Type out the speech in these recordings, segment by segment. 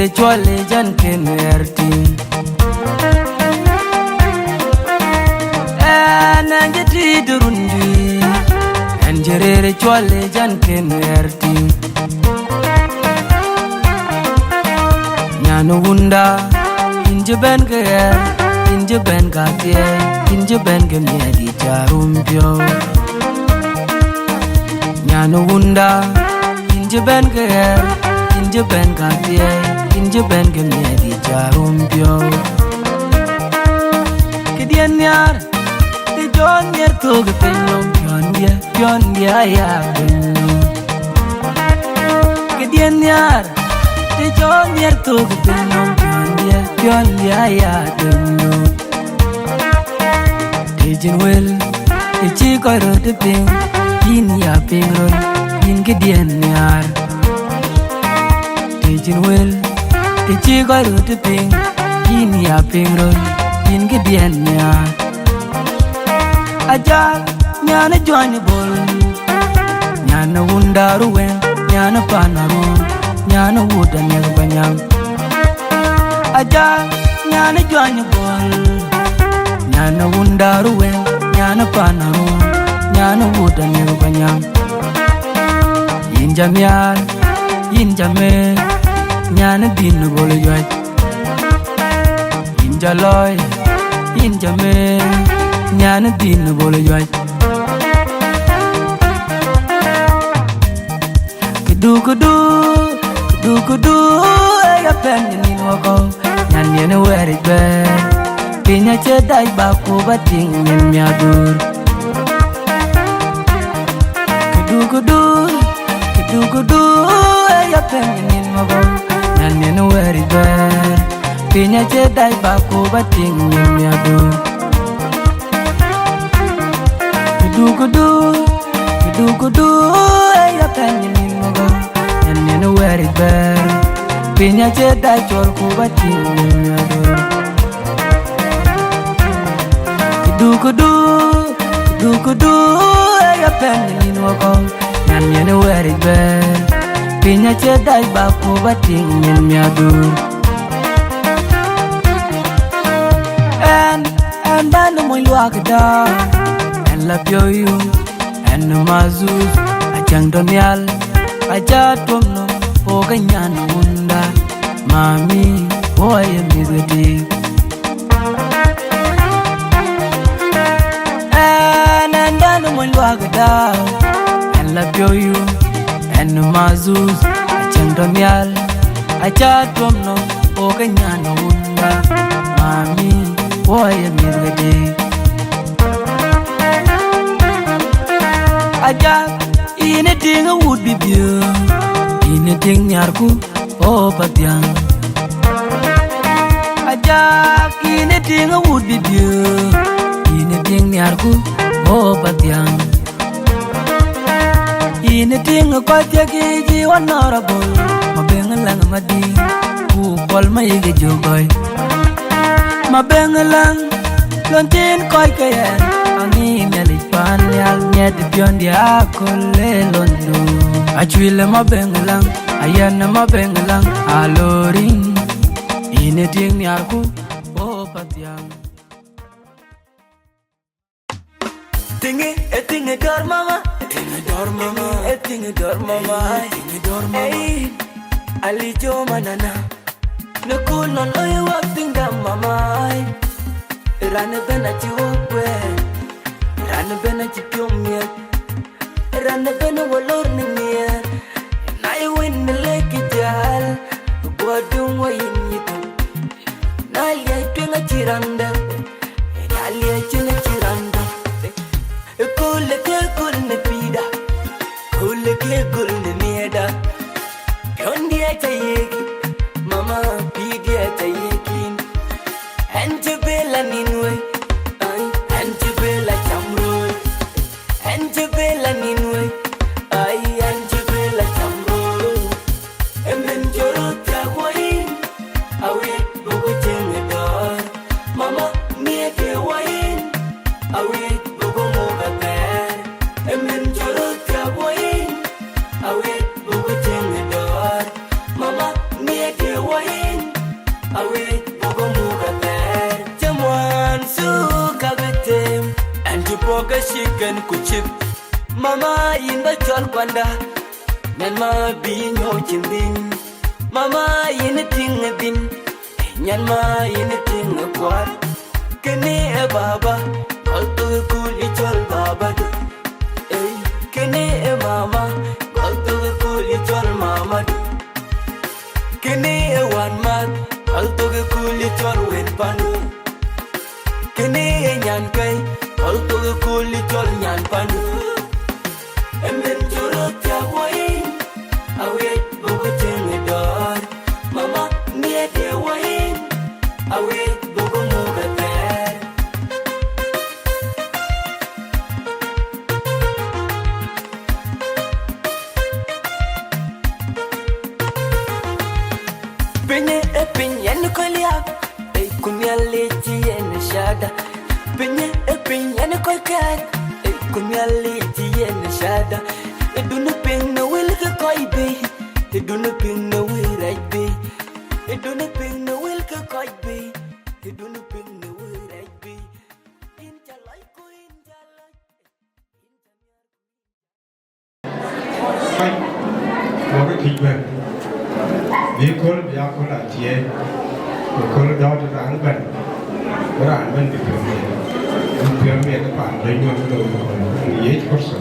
Enjerere chwale jan kenerti Nanjeti durundi Enjerere chwale jan kenerti Nyano wunda Inje ben kaya Inje ben kafye Inje ben kemyedi charumpyo Nyano wunda Inje ben kaya Inje ben kafye Inje ben kemyedi charumpyo Kedian yar Di jon yer toge penyom Pion dia ya penyom Kedian yar Di jon yer toge penyom Pion dia ya penyom Tejin wel Teji koro de ping Yin ya pingron Yin kedian yar Tejin wel Teji koro de ping Yin ya pingron Yin kedian yar Ajah nyana join bol Nyana wundaru wen Nyana panaru Nyana wudan yang banyang Ajah nyana join bol Nyana wundaru wen Nyana panaru Nyana wudan yang banyang Injam yar Injame Nyana dinu bolu yoy Injaloy Injame Nyana dinu bolu yoy Kudu ya pengen ni wako nyanyi na weri be pinya cedai baku bating nyen miadur Kudu ya pengen ni wako nyanyi na weri be pinya cedai baku bating nyen miadur Kudu ya pengen ni wako nyanyi na weri be pinya cedai chol ku bating nyen miadur Kudu ya pengen ni wako nyanyi na weri be pinya cedai baku bating nyen miadur And bando moy luagda and la pioyu and mazuz achang donial Ajah tomno oga nyana wunda mami boy mizeti and dano moy luagda and la pioyu and mazuz achang donial Ajah tomno oga nyana wunda mami boy mizeti Ajah anything would be beautiful anything nyarku oh patyang Ajah anything would be beautiful anything nyarku oh patyang anything kwatyagi jiwan honorable mabengalang madi ku pol maige jogoy mabengalang lontin koy kayan Angin yalipan yal nyed pion dia akole londo Achwile mabengalang ayan mabengalang aloring Ine ting nyarku oh patyang Tingi dor mama Tingi dor mama Tingi dor mama Tingi dor mama ALIJOMA nana Nukunon loy wak tingdam mama Rana bena chiwokwe Rana bena chipiomye Rana bena walor ninye Na iwin nileki jal Gwadung wa inyitu Na liya itwenga chiranda Na liya chinga chiranda Kule ke kul ne pida Kule ke kul ne nieda Kyondi achayeki Mama pidi achayekin Antebela ninwe ay antebela chamroy antebela ninwe ay antebela chamroy emben joro tawai awe bugo jengedor mama mieke wain awe bugo mogater emben joro tawai awe bugo jengedor mama mieke wain suka betem anti poga chicken kuchip mama inda chol kwanda nan ma bi nyo chindin mama yin ting din nyan ma yin ting kwat kene baba kol tu kul chol baba eh kene mama kol tu kul chol mama kene wan man kol tu kul chol wen panu kene nyan kai kol tu kul chol nyan panu emben choro tia wai awe bogo tenge dor mama nie de wai awe bogo moga ter penye e penye no kolia e kumya leji en shada penye e penye no kokat e kumya leji en shada e dunu peng no will ka koi be e dunu peng no will right be e dunu peng no will ka koi be e dunu peng no will right be in jalai ko in jalai Hai, mau cái thịt về, đi côn bây côn là chia, côn đó cho ráng bẩn, cái ráng bẩn thì phải miệng cái bản lấy nhau cái đồ gì hết có sợ.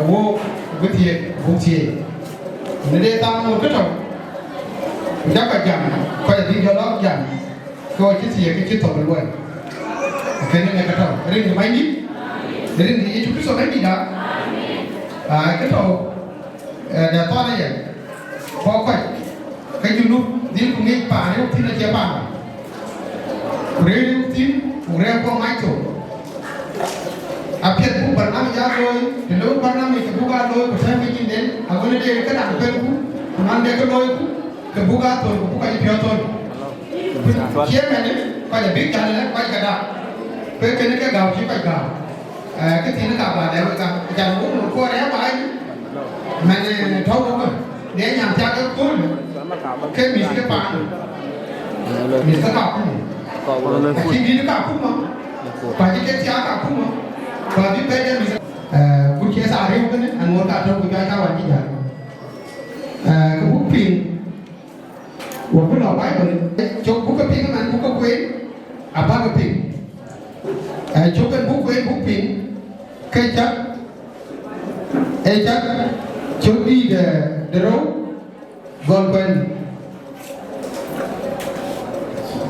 wo Agutyar Agutyar nede ta mo to ja ka jam ko di jo lo jam ko chi tie ke chi to lo ke ne ka to ring mai ni ring ni chu so mai ni da cái đầu để to này vậy có cái du lúc đi cùng nghe bà nếu tin là chế bà rồi nếu tin cùng ra có máy chỗ à biết cũng bận lắm ra rồi thì lúc bận lắm mình cái Buga đôi của xem cái gì đến à vấn đề cái đảng quen cũng ăn để cái đôi cái Buga thôi cũng phải phiêu thôi chế này đấy phải là biết cái này phải cái nào cái này cái gạo chỉ phải gạo cái gì nó gặp là để gặp chẳng muốn một cô đéo phải mà thâu đúng rồi để nhằm cha cái cuốn cái mình cái bàn mình cái cọc khi đi nó cọc không mà phải cái cha cọc không mà và biết bây giờ mình cũng chia sẻ riêng cái này anh muốn cả trong cái sao anh như vậy cái bút phim của cái lò bãi rồi chụp bút cái phim cái anh bút cái quên à ba cái phim chụp cái bút phim cái chắc chụp đi để đâu còn quên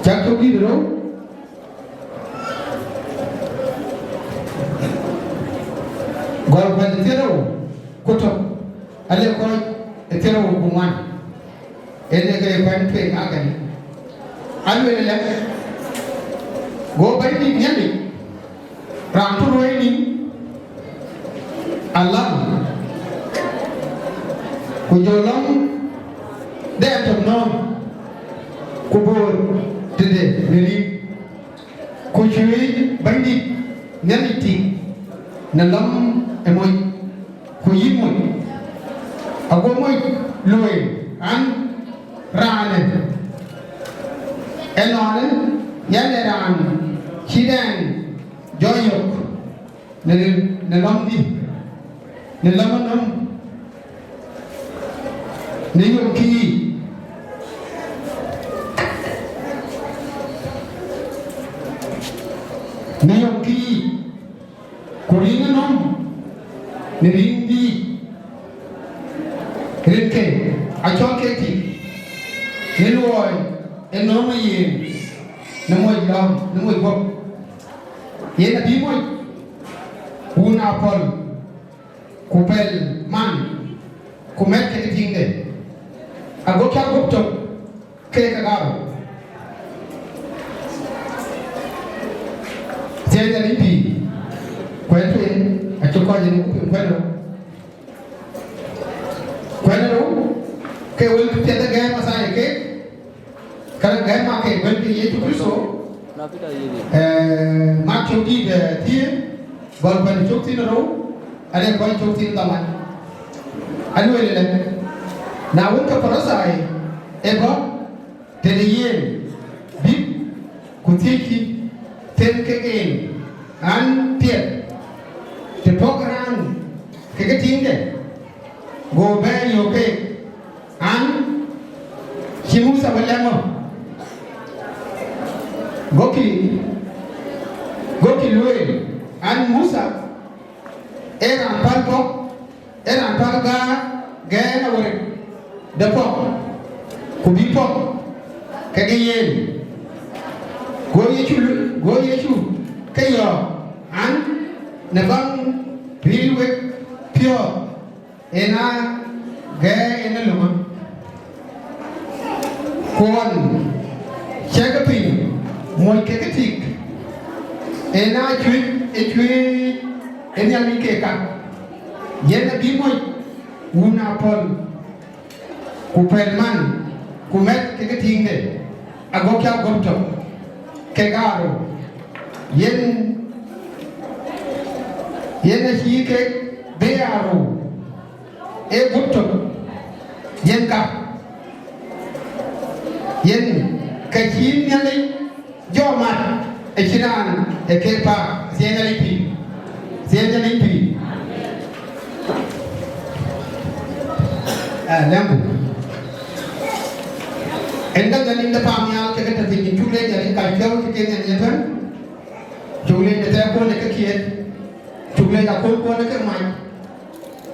chắc chụp đi để đâu còn quên thì đâu cốt thập anh em coi thì đâu cùng anh em cái quen thuê ngã cái anh về là gỗ bánh đi nhát đi làm thu đuôi đi Allah kujolong dia ternom kubur tede nili kujui bandit naliti nalam emoy kuyimoy agomoy loy an rane enone yale ran hidan joyok nalam di Nelamanam Niyuki Kurinanam Nirindi Rinke Achoketi Niloy Enomayin Namoy Lam Namoy Bob Yena Bimoy Unapol Kupel man kumet ke tingde Agutyar Gumtoong ke Agaar Jeda lipi kwetu achukua jeni kwenu ke wel tiada gaya masaya ke kalau gaya make wel ke Yesus Kristus mak choki de tie bal ban chokti no ada kau cuci tin taman, anu ele na wun ka parasai, eba teriyen bib kutiki ten kegen an tiet te program keketingde go ben yoke an himu sabalamo goki loe an musa eran palga gana wore de pop kubi pop kagayen go yechu kayo an nabang rilwe pure ena ga ena luma kon chagapin moy keketik ena chui Ini yang dikekan, yana bimoy, una pol, kupelman, kumet keketingde, Agutyar Gumtoong, kegaro, yana hike bearo, Gumtoong, yen kap, yen kecil nyali, jomat, ekiran, ekepa, sienalipi. Siapa yang itu? Lembu. Enda jadi kita pahami kita tertinggi cule jadi kalau kita ni apa? Cule kita pun nak kiat, cule kita pun nak main.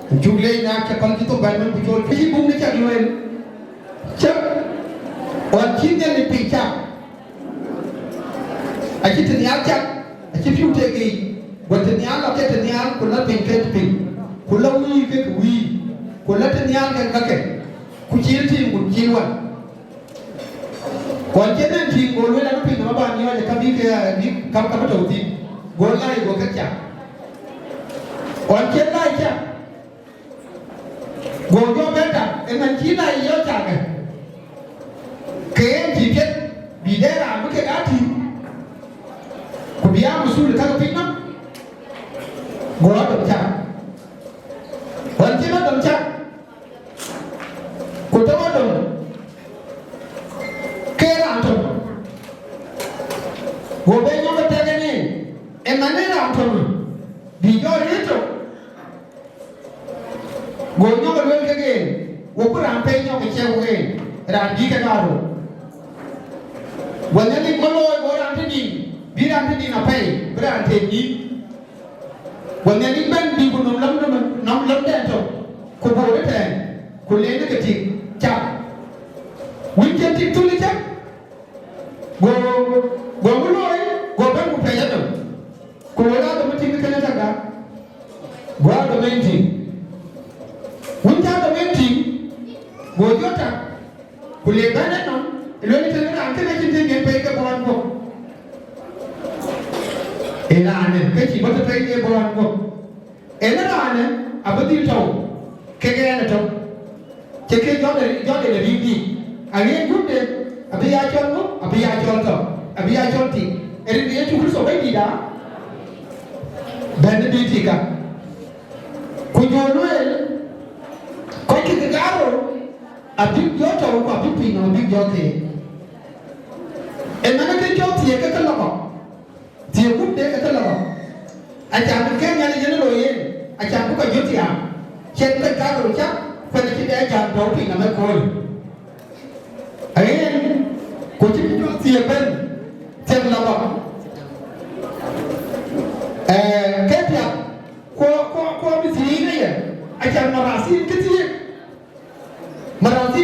Jugle na ke kon kito balman ku jol fi bum ni chak loel chak on kinde ni picha a kitin ya chak a kitu te gi wata ni ala ke te ni al kula pin ke pin kula wi ke wi kula te ni al ke ke ku jirti ku jirwan on kinde ti ngolwe na pin ma ba ni wala ka bi ke ni kam ka to ti golai go ka chak on kinde ai chak Gojo beta, dengan Cina iyo caga. Kain jiket bidera buke gati. Kubiya musul kaga pinna. Gojo domca. Wancina domca. Kutawa dom. Kera antom. Gobe nyoba tagani. Emanera antom. Bijor itu. Gojo berwel kage, wokur ampai nyo kecewa kage, randi kagaro. Wanjani kalau orang tadi, biran tadi napai, beran tadi. Wanjani ben di gunung lam dentro, kubur deh, kulenya kecil, cap. Weekend itu lecak, go mulai, go ben kupaya tu. Kulela tu mesti kena jaga, go ada menti. Wunta da menti gojota kule bana no loni tele na antene kinte ngen pe ke bolan ko ela ane ke ci bota pe ke bolan ko ela ane abadi taw ke ke na taw ke ke jode le bibi ani gudde abiya chongo abiya chonto abiya chonti eri de tu so be dida bende di tika ku jonoel Kau kita karo, abis dia tahu kau abis pinang abis dia ke. Emana ke dia tiada ke kelapa, tiada pun dia ke kelapa. Ajar bukan yang ni jenis loye, ajar bukan jutia. Kita karo cak, pada kita ajar tahu pinang mekol. Ayen, kau cakap tiada tiada lapa. Kerja, kau abis ini ya. Ajar merasim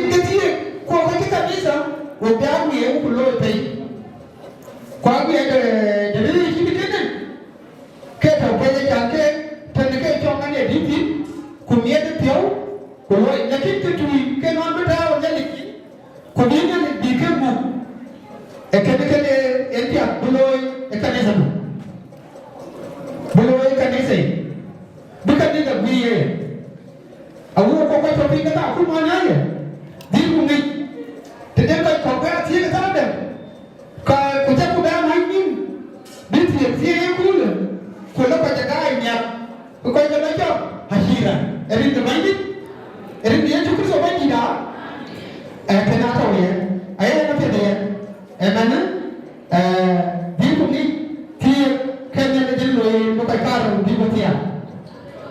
kecil, kau kita bisa, udah Wieu pulau itu, kau ada jadi ini kita, kita boleh jaga, tapi kita jangan jadi di, kumia tu tiaw, kalau nak kita tu, kita nak beritahu jadi, kumia ni dikemu, kita entia pulau ikan esam, pulau ikan esam, bukan dia Wieu. Aku kau tapi kata aku mana ya? Di bumi. Tidak kau tiada kata ada. Kau kucak kuda mainin. Di tiada kula. Kula kau jaga ayam. Kau jaga macam hasiran. Erin termainin. Erin dia cukup sobat tidak. Kena tahu ya. Ayah apa dia? Mana? Di bumi. Tiada kena jadi loy. Bukan kau di bumi ya.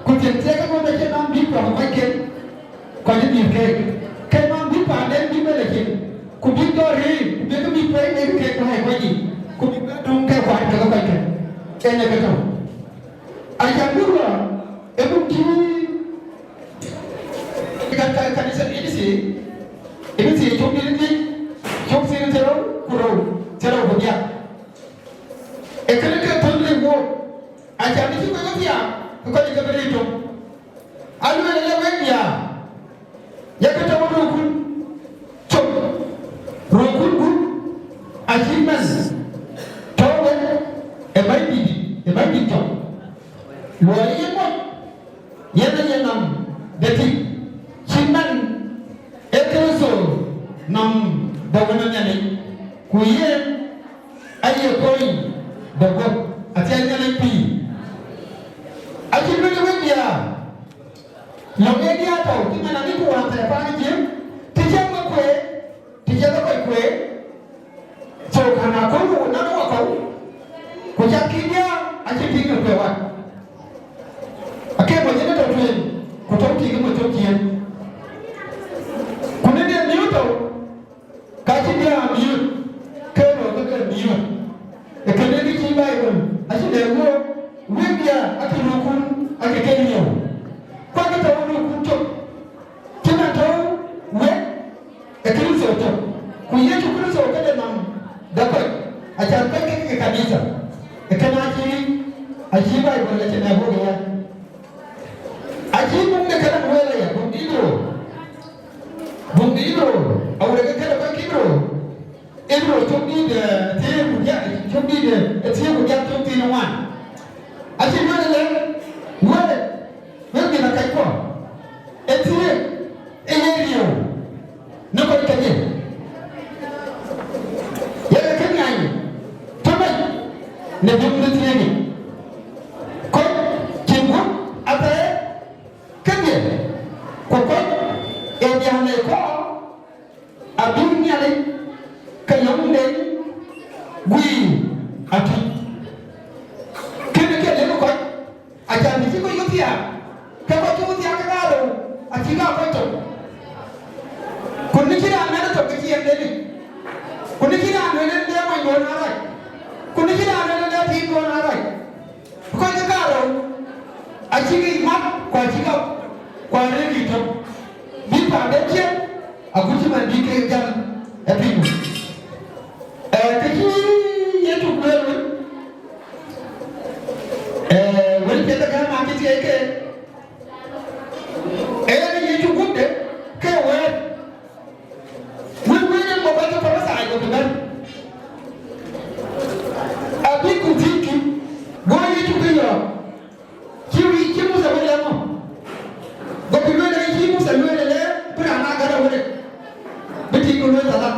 Kucing saya kan macam nam di bawah macam kau jadi kek, kek nam di pandai di mana kek, kucing dori, dia tu di pay ni kek kau hai kau ni, kucing dong kek kau kau kek, kena kau. Ayam dulu, ebuk kini, kan ini sih, jom ni, jom sini cerau punya. Ekor tahu lego, ayam ni juga dia. Kau juga beri itu. Alu yang lain dia. Yang kita rukun, cok, rukun pun, ajiman, tahu, ebai di cok. Luar yang pun, yang nam, detik, ciman, ekroso, nam, bangunannya ni, kuyen, ayah koi, bagot, asalnya lagi. Aji beli dia, lalu dia tahu di mana ni kuat apa ni je, tiada kue, so karena kau nak kau, kau jadi dia aji tinggal kuat. Akhirnya macam tu tuan, kau tahu tinggal macam kian. Kau ni dia new tahu, kaji dia new, kau new, kerana dia cibai pun, aji dia Wieu dia akan rukun akan KEDU. Kau kita achiga koito kunni kira na to ke kiyem deni kunni kira na le mo yo na rai kunni kira na le ti go na rai ko ga karo achiga mat ko achiga ko re ki to bi pa de che aguti man bi ke jan e bi ke ki ye to ko wani ke daga ma ke ke ni ye to gudde ke wani mo ba to pa sa ai ko dan abi ku tiki go ye to ke yo ki mu sa wala mo go ku le ki mu sa le le pra na ga da wale biti ko le ta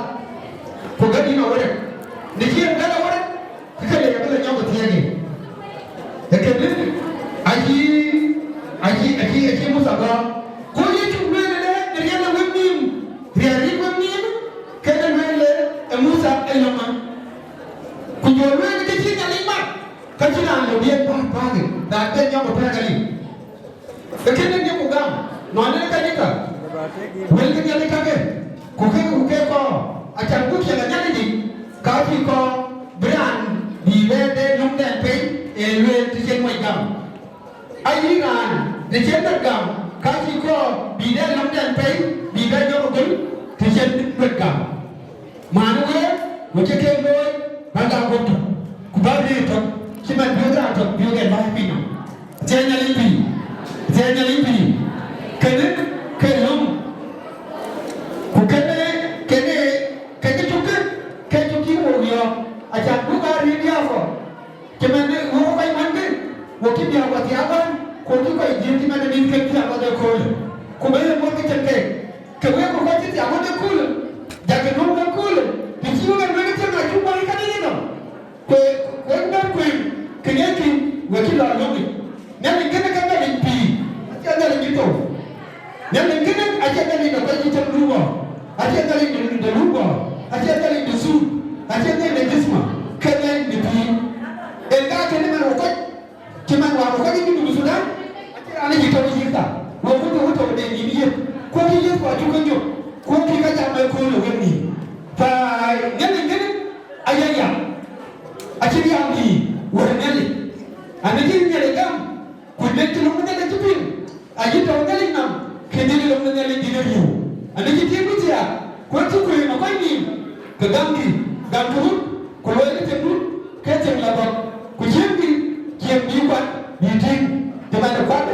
ko ga ni no wale ni ki ga da wale ka le ga le nya ko tiye ni ekene aji musaga ko yitu mele ne yalla wemim riari wemim kada mele e musa elama ku jorwe ne ke tinga lima ka tina lo biye pa da te nya ko pa gali ekene ne ku gam no ne ka nika wel ke nya ka ke ko acha ku ke ga nya ni ka ti ko brand di le de lum den pe elwe ti chen mo gam ai ran de chen da gam ka ti ko bi de lum den pe bi ga yo ko ti chen da gam manu we wo che ke lo ba ga ko tu ku ba ri to ki man bi ga to bi ga ba pi no chen li bi ke ne ke lum ku ke ne tu ki wo yo acha ku ga ri dia ko kemane wo kai mande wo ki dia ko ti aban ko ki ko ji ti mane min ke ti aban ko ko be mo ki teke ke we ko ti ti aban ko ja ke no ko ti ji wo ga me ti na ku ba ka ni no ko na ko ke ne ki wo ki la lo ni ne ni ke ka na ni pi ti na ni to ne ni ke na acha na ni no ko ti tu ruwa acha na ni de ruwa acha na ni de su acha na ni de sma ke na ni pi enga kene man ko kiman wa ko ni du Sudan ani jito ni jita wo ko de ni biye ko ki ye ko ju kanjo ko ki ka ja mai ko lo ni fa ngene ayaya achiri ambi wo ngene ani ji ngene gam ko de ti lo ngene ti pin ayi to ngene nam ke de lo ngene di yo ani ji ti ku tia ko ti ko no ko ni ka gam ko lo ni te du ke te la ba ku jembi kwat ni ting te ma de kwat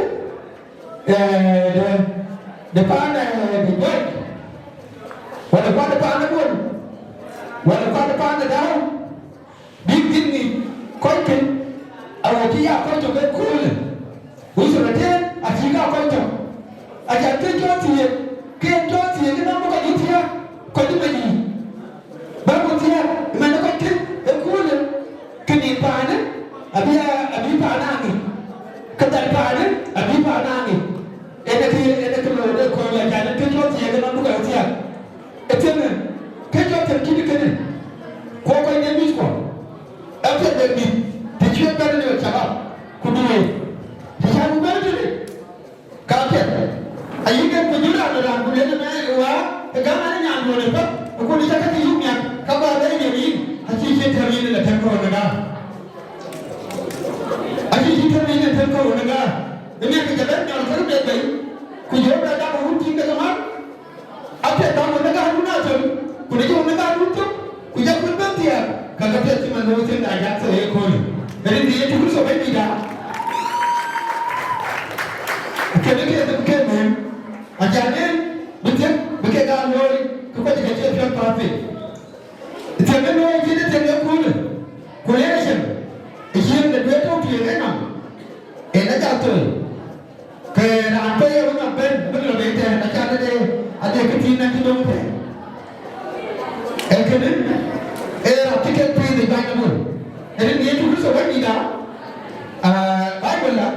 de pa na de boy wala kwat pa na bon wala kwat pa na daw big din ni ko ke awati ya ko to ke kule uso na te atika ko to aja te to tie ke na mo ka tie ko di mani ba ko tie ma na ko ke kule kini paana abi paana ni kadal paana abi paana ni ene ko lo de ko ya jana ke to tie na buga tia etene ke to te kini kene ko ne mi ko ate de ni de chwe ba ne chaba ku duwe de chanu ba ne ka ke ayi ke ko jura da ran ku ne na wa ga na nya ndo ne ba ko ni ta ka ti yumya ka ba da ne ni aji ke termine la tempo naga aji ke termine tempo naga ene ke jaban ya ko be be ku yo da da ko ti ke ma ate da mo naga hu na to ku ne yo naga hu to ku ja ku be ti ya ka ga te ti man do te da ya to e ko ni ene ni ye tu so be ni da ke ne ke me ajane bite ke ga lori ku ko ti ke te pa pe tebe no jide tebe kule kuleshe ijin de beto tiene na ena jato ke ran pe yo na ben belo de te na cha de ade ke tina ti do te ekene era ticket pe de ga na mo ene ni tu so ba ni da bible la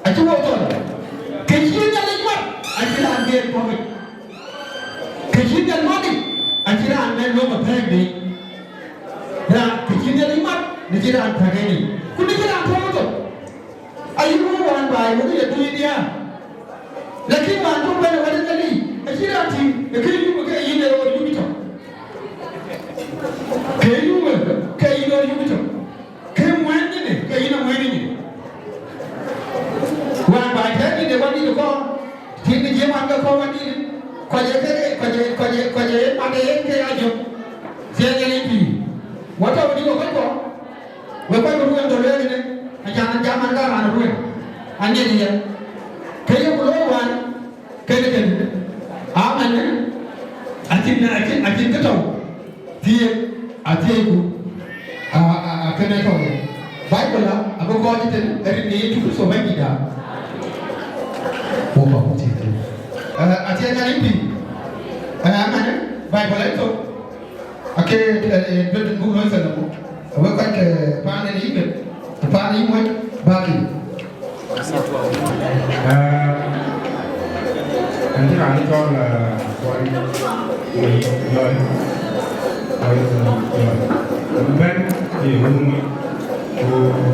ati wo to ke jin na le kwa ati la de ko ke jin na mo ni ajira an lo ma pende na kijinde ni mat ni jira an pageni kuni jira an to ayu wan bai wo ye tu dia lakini ma bana wani kali akira ti da kai yi maka yi ne wani yubito kai yi mu kai yi wani yubito kai mu wani ne kai yi na wani ne wa ba ta ni da wani da ko tin da je man ga ko wani ne kwaje ma da yake ajo sai ga ne bi wata wani ko ko wa ko ruwan da ne a jaman ga ran ruwan an ne ne kai ko wan kai da kai aman atin ka taw tiye ateku a kana taw bible la abu ko tin rin ne tu so ban gida ko ba ko tin atin na limpi aman bible la to ake do bu no sa ko wa ka ke pa ne ni be pa ni mo ba ki anh chứ anh cho là coi người rồi bên thì mình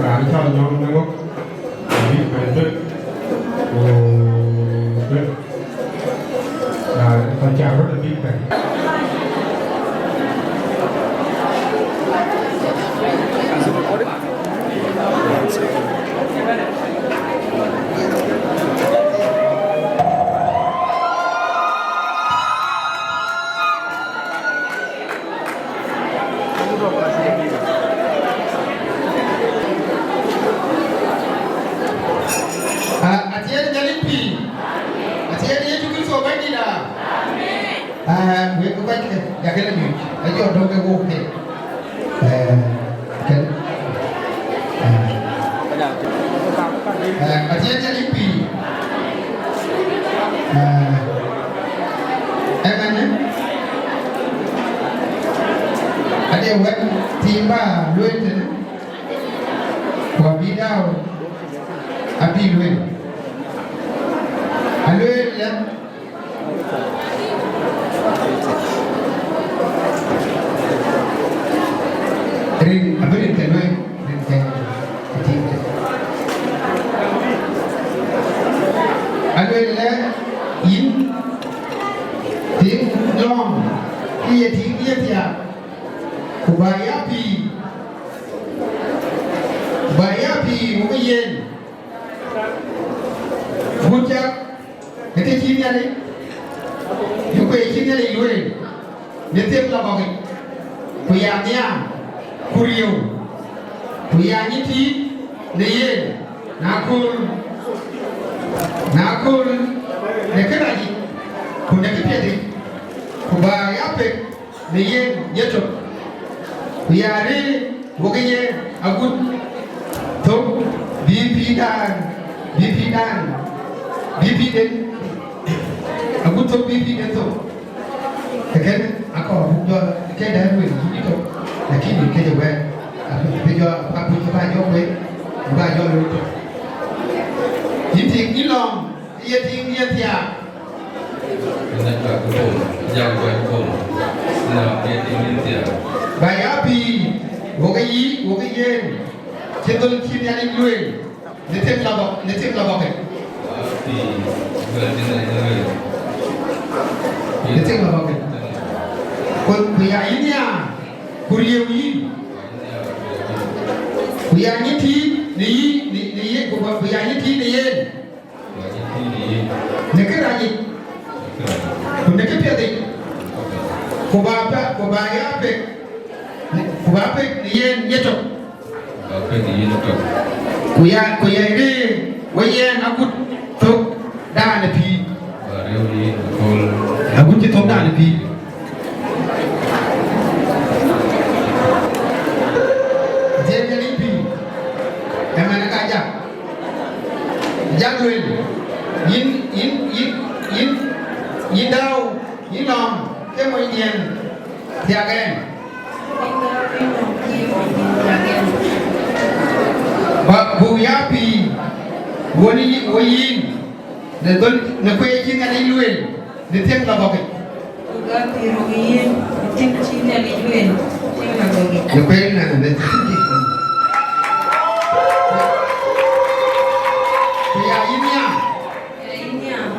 anh cho nhóm nó có biết về rất là con chào rất là biết về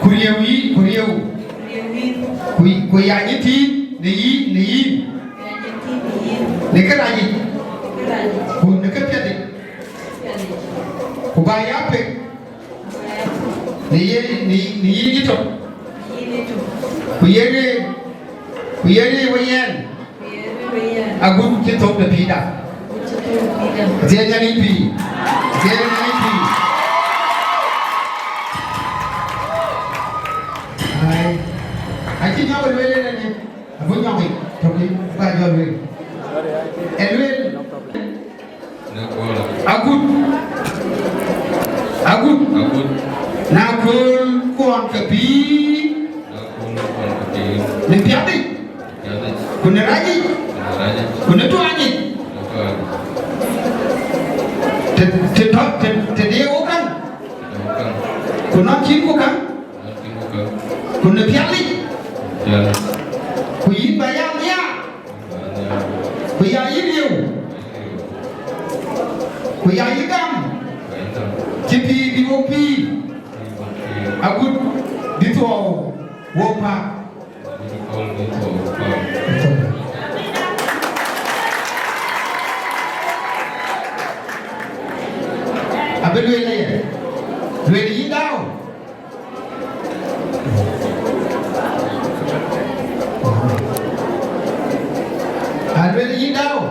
Kurieu Kuyanya ti ni Nekaraji Kun nekapyadi Kubaya pe ni yito Kuyere wayan Agun kito na pida Zenya nipi I think I will really let it. I will not wait. Okay, by your way. And will Agut. Now, Kuan Kapi. Nimpiati. Kuneraji. Kunetuani. Today, Okan. Kunakin Okan. Kunepiali. Kuyi bayam ya. Kuya Yirol. Kuya Yigam. Tipi Biwopi. Agut Dito Wopa. Abelwele. Wele Yidao. Alwele Yidao.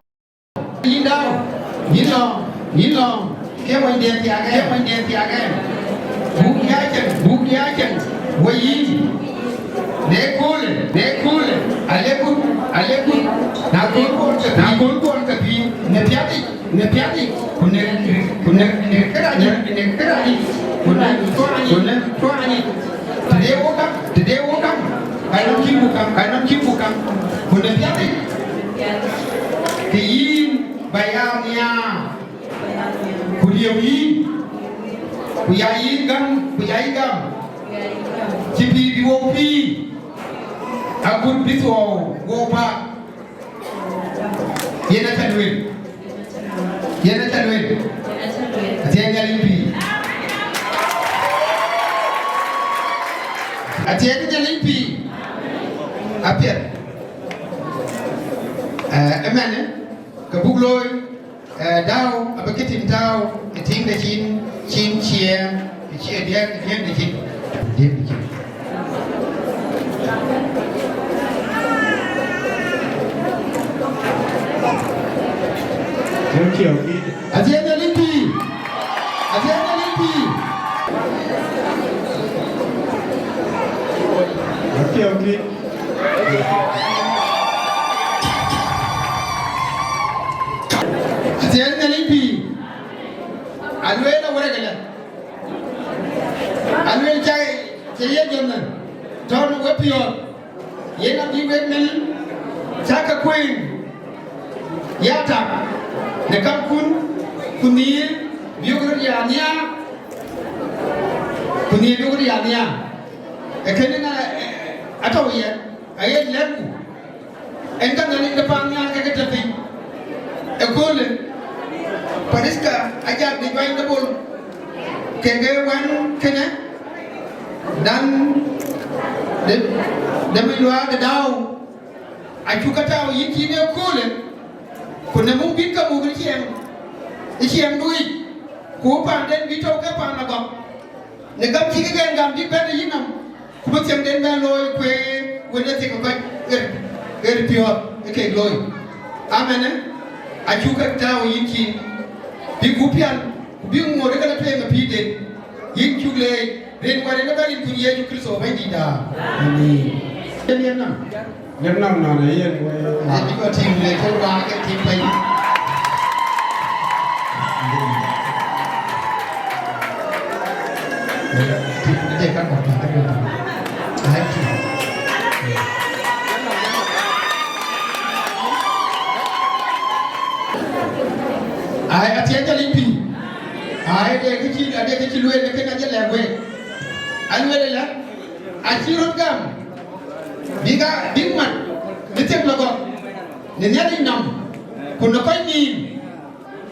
Yilong. Kewan dia tiaga. Buk yajan. Wayi. Nekul. Alekut. Nakul kon kapi. Nepiati. Kunerkeraji. Tuani. Today wokam. Kainam kimbukam. Kunepiati. Kiyin bayamnya. Kuyayigam. Tipi Biwopi. Agut Bito Wopa. Yena Tanwin. Atienya Limpi. Apiat. Emane. Kabugloy. Dao. Abakitin Dao. Eting the Chin Chien. The Chin. Adianya Limpi. Okay. Adianya Limpi. Alwela waregala. Alwel chaya jonna. Don Mapior. Yena biwemel. Chaka Queen. Yata. Nekam kunir biugur yania. Ekenena atawiya ayat lembu. Entah nani depannya agak tapi. Akol Pariska Ajah di bayi kabul. Kegewan kena dan demi luar dedau. Aku kata ini dia Akol. Kuna mungkin kamu bersiang duit. Kupan dan bitau kapan agak. Negam jika gam di pada inam. Kupan dan baloi kue wena tekakai pior ekeg loi. Amen. Aku kata ini bikupian bingung orang kena play ngapide. Ini juga ren warna balik dunia juga Kristo bagi dah. Ini. Jadi enam. Nam nana yen we. Jadi kau tim le kau orang ke tim lain. Tim dia kan orang tak ada. Lagi. Ayat yang limpi. Ayat yang kecil, ada kecil luar, ada kecil lewe. Alwe lah. Asyirut gam. Bigman. Nitem logo. Ninyari nam. Kuna koi nim.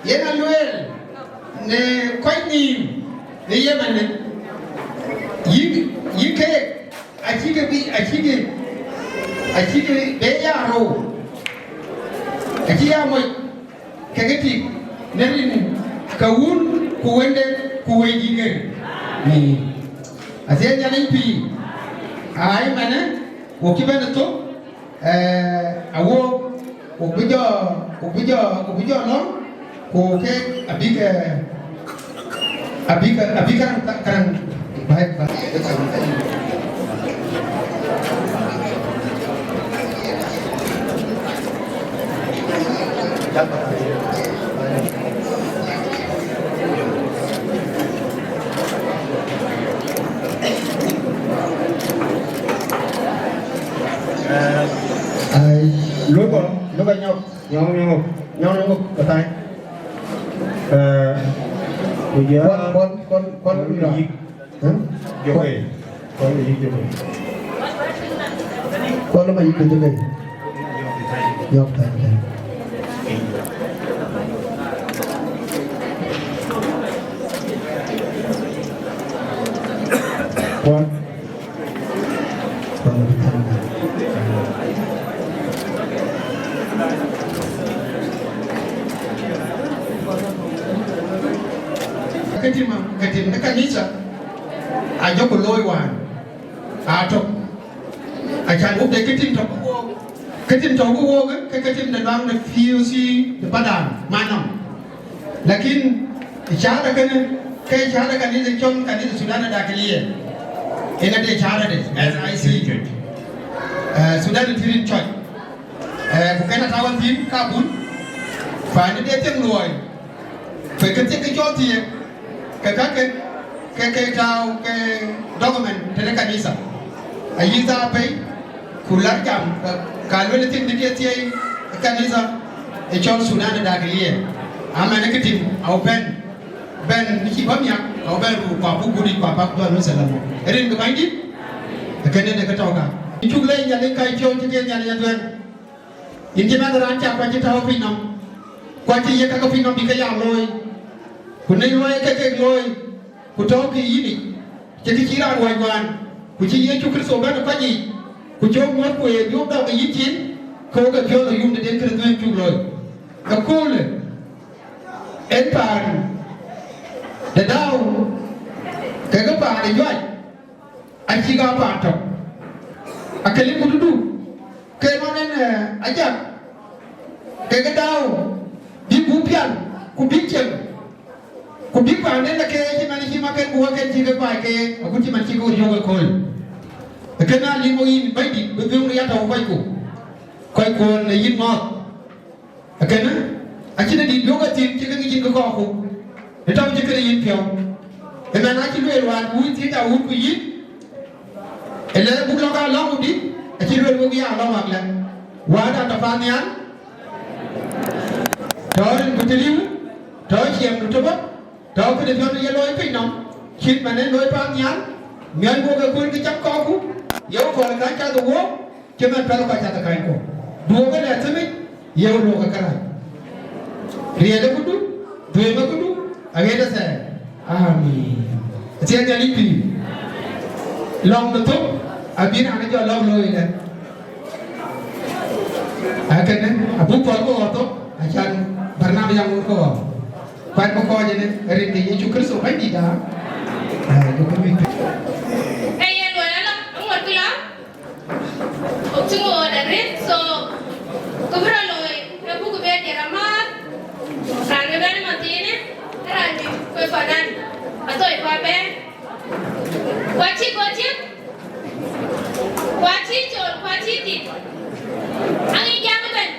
Yena luel. Ne koi nim. Ne yemen. Yike achike beya ro achiya moy kageti nerin kawun kuwende kuwejige ni asiya nyalin pi ay mana wokibana to awo obijo no ko ke abika kan baik lúc anh nhau cái tay con gì con nó mày gì cho mình nhóc tay con ketim na kanisa ajoko loy wan atok achan uk de ketim to ko ke ketim na bang na FUC de padang manam lakin chara kan ni chon kan ni Sudan da kaliye ina de chara de as I see it Sudan tirin choi ko kana tawan tim kabun fa ni de tem loy fe ketim ke choti ke tao ke document tene kanisa ayiza pe kular jam kalwele tin diketi kanisa e chol Sudan da gliye amane kitim au ben niki bamya au ben ru kwa buguri kwa pa do salamo erin ga bandi kene ne ka tawka chugle nyale kai chol tike nyale yadwen inje ma ran cha kwa taw pinam kwa ti ye ka pinam dikaya loy kunai loy ke loy kutoki yini chekikira wajwan kuchi ye chukristo bana kwaji kucho mot ko ye yobda ga yitin ko ga kyo yum de den kredwen chugloy ka kole enpan de daw ke ga pa de yoy achi ga pa to akeli kududu ke manen Ajah ke ga daw di bupian kubichen kubikwa nenda ke himani himaken buwaken jiga kwa ke akuti manchigo yoga kol kena limo yin baidi bebung riyata kwai ko na yin ma kena akina di yoga tim chiga ngi ko ko eta mu chiga yin pyo ena na chi lwel wan wi ti da wu ku yin ele bu lo ga lo di achi lwel bu ya lo ma la wa da ta fa nyan torin buteliu to chiem lutoba tao cái điều này lôi cái nòng khi mà nên lôi bao nhiêu miền Bắc cái quân cái chấp co cú yếu còn cái cha đồ gỗ chứ mà phải có cha ta cái cô đồ cái này thế mấy yếu đồ cái này riêng cái kudu dua cái kudu agai đó sẽ amin chuyện này lipi long được tốt abin anh cho long lôi này cái này abu paul có tốt acan pernah yang có Pat mo ko jene rin di Yesu Kristo bay di da. Ko ko mi. Ayen wala la ngor kila. O tungo da rin so ko bra loy e bu ko be de ramat. Ran be ben matine. Ran di ko fadan. Atoy pa be. Kwachi chol kwachi ti. Angi jam ben.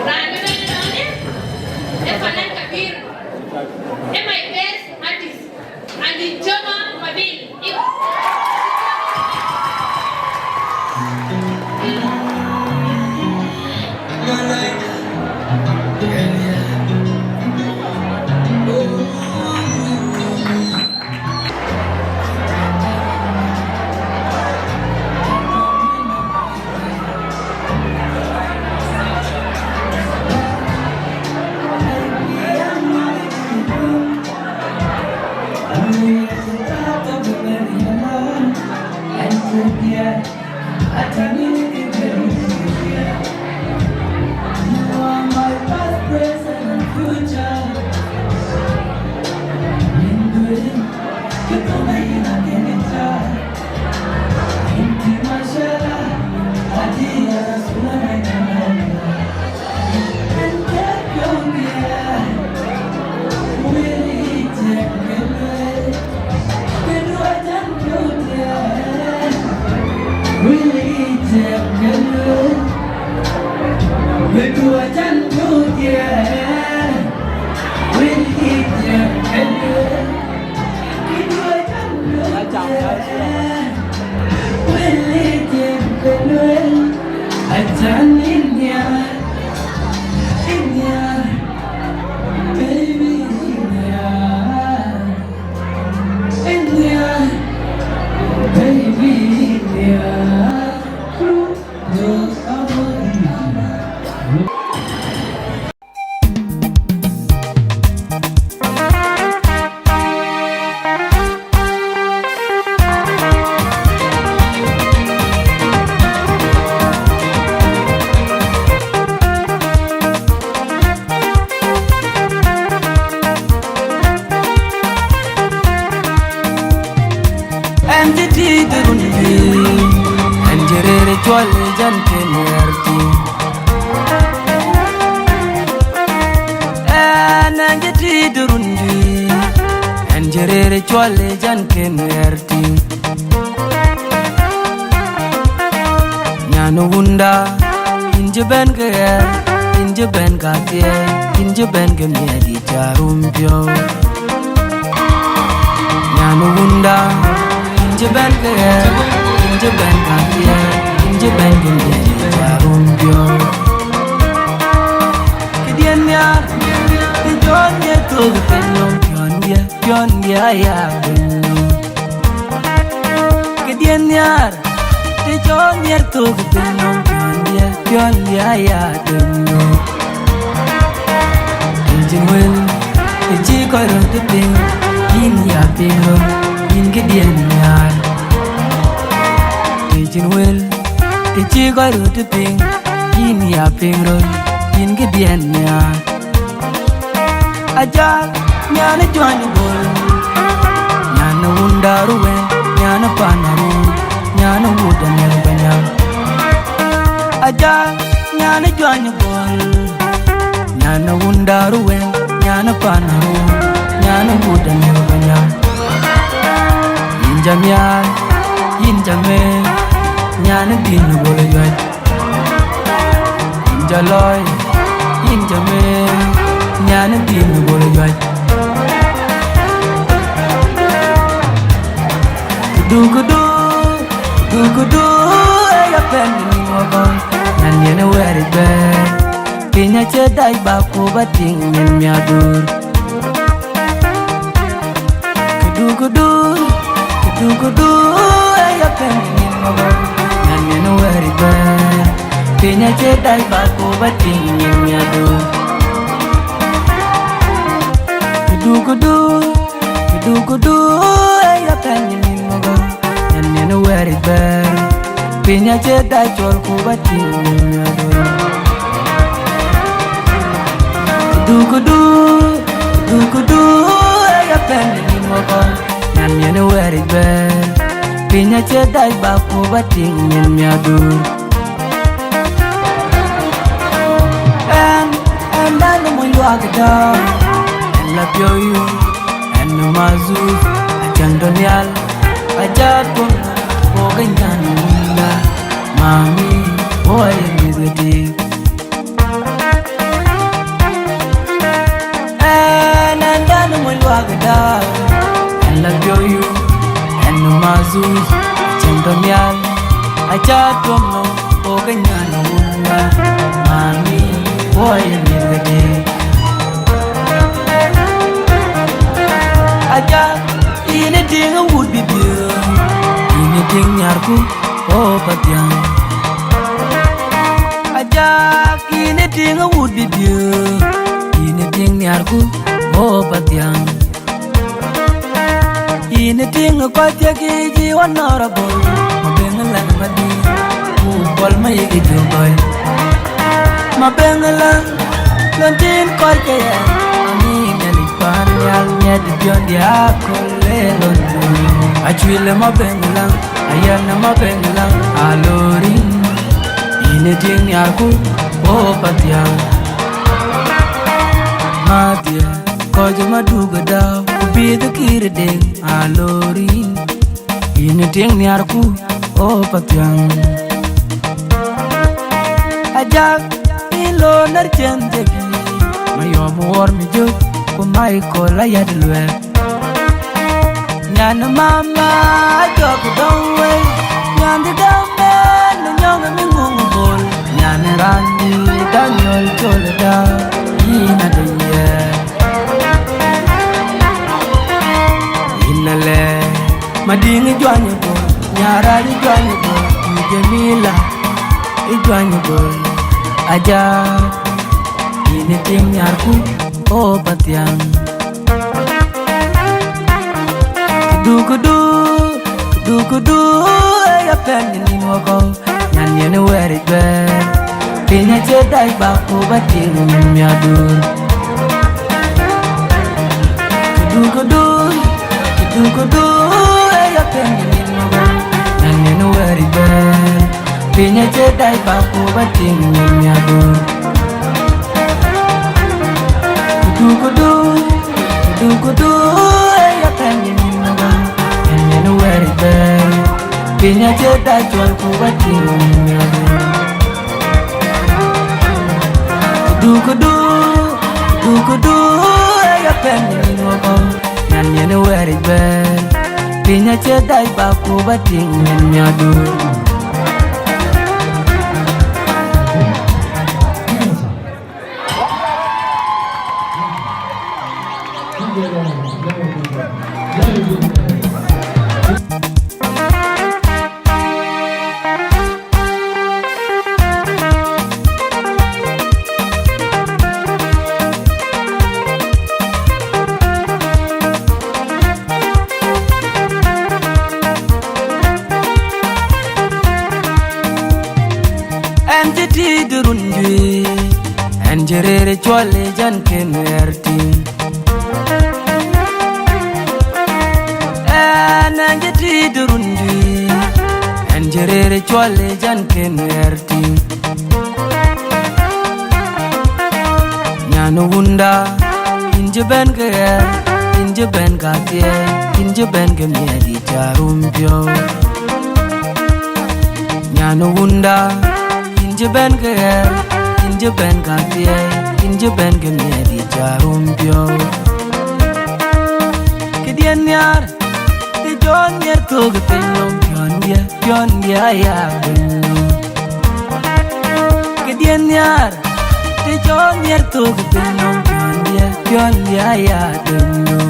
Ran be ben ne. E fanan kabir. E my best artist. Alijoma Ajah, nyana join bol, nyana wundaruwe, nyana panaru, nyana wuda melbanya. Ajah, nyana join bol, nyana wundaruwe, nyana panaru, nyana wuda melbanya. Injamya, injame, nyana dinu boljoy. Injaloy, injame. Nyana dinu boljoy. Kudu kudu ya pendi ngogon. Nanyene weri be. Pinya cedai baku bating nyen miadur. Kudu kudu ya pendi ngogon. Nanyene weri be. Pinya cedai baku bating nyen miadur. Kudu ya penny mogo and where it bear Pinya cedai chol ku bating Kudu ya penny mogo and where it bear Pinya cedai baku bating miadur and then we walk down love you and mazu achandonial ajabu oganyanunda mami boy mizeti and then we walk down and love you and mazu achandonial ajabu oganyanunda mami boy mizeti Ajah, anything would be dear. Anything yarku, oh patiang. Ajah, anything would be dear. Anything yarku, oh patiang. Anything a patiaki honorable. Mabengalan madi, Akol ma yigi jogoy ma bengala lontin kol kaya ami nyali pan yal nyad bion dia Akol lelondu achwile ma bengala ayana ma bengala alori ine ding yarku o patya matia kojo maduga da ubid kirdeng alori ine ding yarku o patya Ajah ilo narcendegi mayom war mi jo ko mai ko la yadlwe nyan mama jog dongwe nyan de damme no nyong mi ngungol nyan randi danyol jolda ina de ye inale madingi jwanyo bo nyara jwanyo bo jamila ijwanyo bo Ajah ini tim nyarku o patiang kudu ya pengen wako nyanyi weri ber pinya cedai baku bating miadur kudu ya pengen wako nyanyi weri ber pinya cedai baku bating miadur kudu ya pengen wako nyanyi weri ber pinya cedai baku bating miadur kudu ya pengen wako nyanyi weri ber pinya cedai baku bating miadur Enjerere chwale jan kenertin Enanje tidurundi Enjerere chwale jan kenertin Nyanu wunda inje ben kaya inje ben katia inje ben kemiadi charumpyo Nyanu wunda inje ben kaya inje ben katie inje ben gemiadi charumpyo kidien yar de jon yer to gpenyom pion dia ya benyo kidien yar de jon yer to gpenyom pion dia ya benyo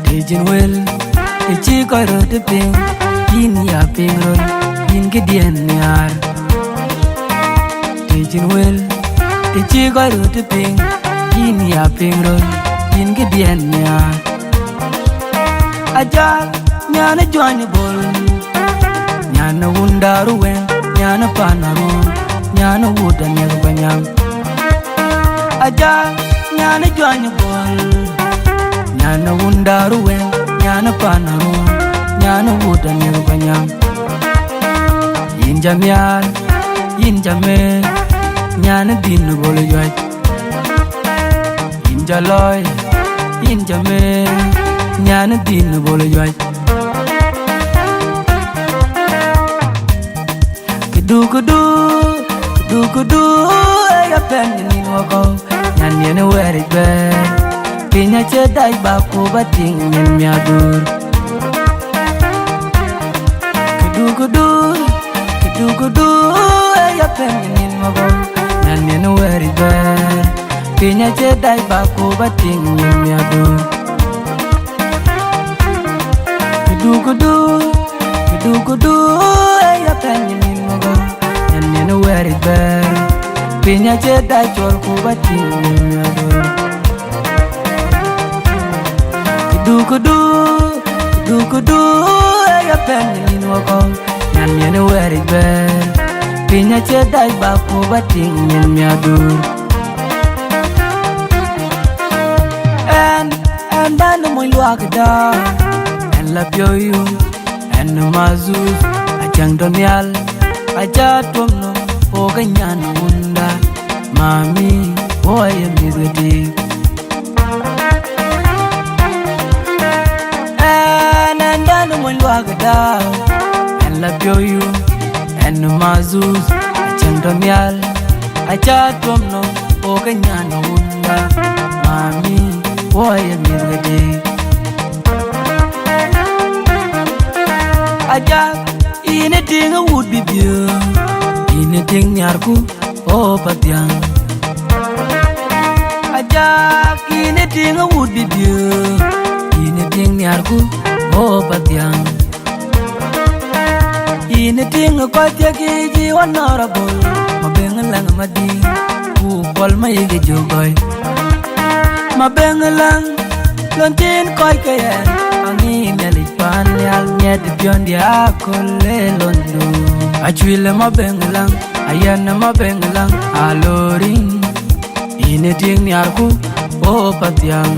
tejin wel echi koiro de ping yin ya pingron yin kidien yar Tejin wel, teji koiro te ping, yin ya pingron, yin gidian ya. Ajah nyana join bol, nyana wundaru wen, nyana panaron, nyana wudan yer banyang. Ajah nyana join bol, nyana wundaru wen, nyana panaron, nyana wudan yer banyang. Yin jamyar, yin jamel. Nyana din bolo yoy inja loy inja me nyana din bolo yoy kudu ya pengen wako nyanyi weri ber pinya cedai baku bating miadur kudu ya pengen wako nyanyi weri ber pinya cedai baku bating miadur kudu ya pengen wako nyanyi weri ber pinya cedai chorku bating miadur kudu ya pengen wako nyan yene weri ber pinya che dai ba ko bating nyen mi adur and dan mo luak da and la pioyu and mazuz achang donial aja tomno o ganyan unda mami boy mizeti and dan mo luak da and la pioyu and mazuz achang donial aja tomno o ganyan unda mami boy mizeti Ajah anything would be beautiful anything nyarku oh patyang Ajah anything would be beautiful anything nyarku oh patyang anything patyaki jiwan honorable mabengalang madi ku kol mayige jogoy mabengalang lontin koy kayan Ani nelipan yal nyed pion dia Akole londo Achwile mabengalang ayana mabengalang aloring Ine ting nyarku o patyang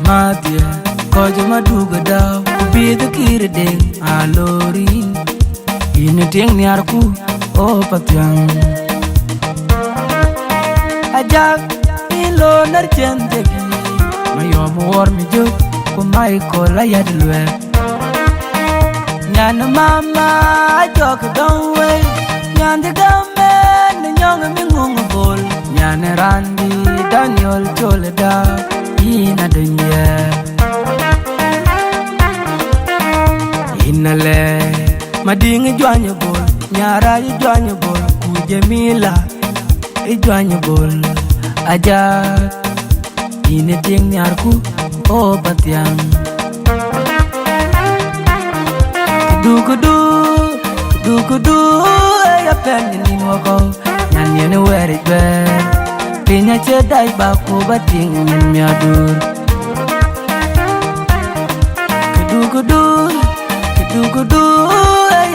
Matia kojo maduga daw Kubida kirideng aloring Ine ting nyarku o patyang Ajak ilo narjendegi Mayom war mi juk ko mai ko la yadlwe Nyan mama jok don we Nyan de gamme nyong mi ngung bol Nyan randi Daniel Choleda ina dunya Inale mading jwanyo bol Nyara jwanyo bol Kujemila jwanyo bol Ajah Ine ting nyarku oh patyang Kudu ya penyin wako Nyan yene weri ber Pinya cedai baku bating nyen miadur Kudu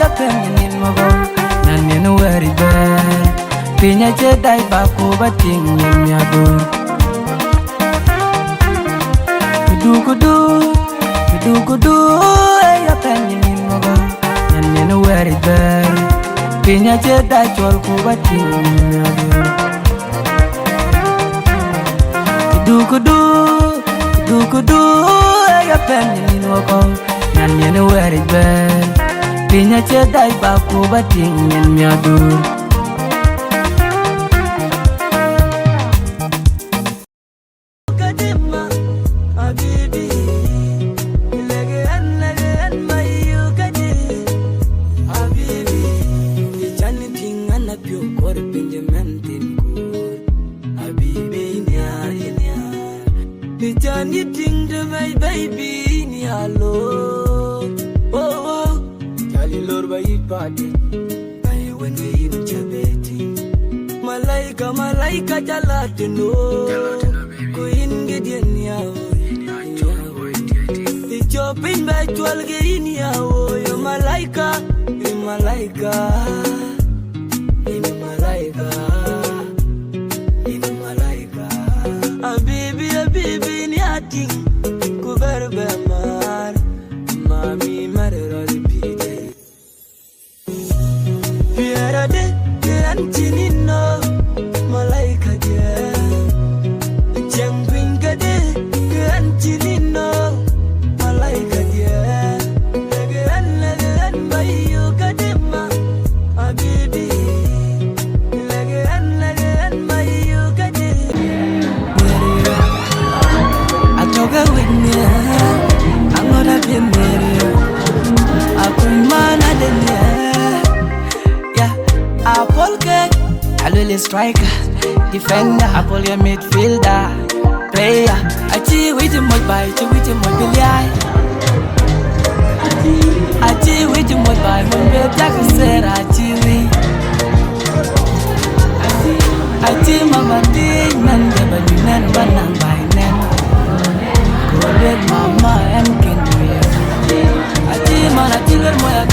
ya penyin wako Nyan yene weri ber Pinya cedai baku bating nyen miadur Kudu ya penyin mogo Nyan yene weri ber Pinya ceda chol ku bating nyadur Kudu ya penyin mogo Nyan yene weri ber Pinya ceda baku bating nyadur Malaika jalatino ko ingedien yawo Ichopin bachwal ge in yawo yo malaika Habibi ni ating ku berbe mar mami marero pide Piera de antinino malaika dia Jengwin gade antinino malaika dia Legean bayu kadema habibi Legean bayu kade Atoga winya angora bienero Akoi mana denya Ya Akol Alwele striker, defender, Akol ya midfielder, player. Achi with him more by, achi with him more billion. Achi with him more by, when we black said achi with. Achi mama did man, never be man, banang by nan. Go let mama and can do it. Achi man, achi let my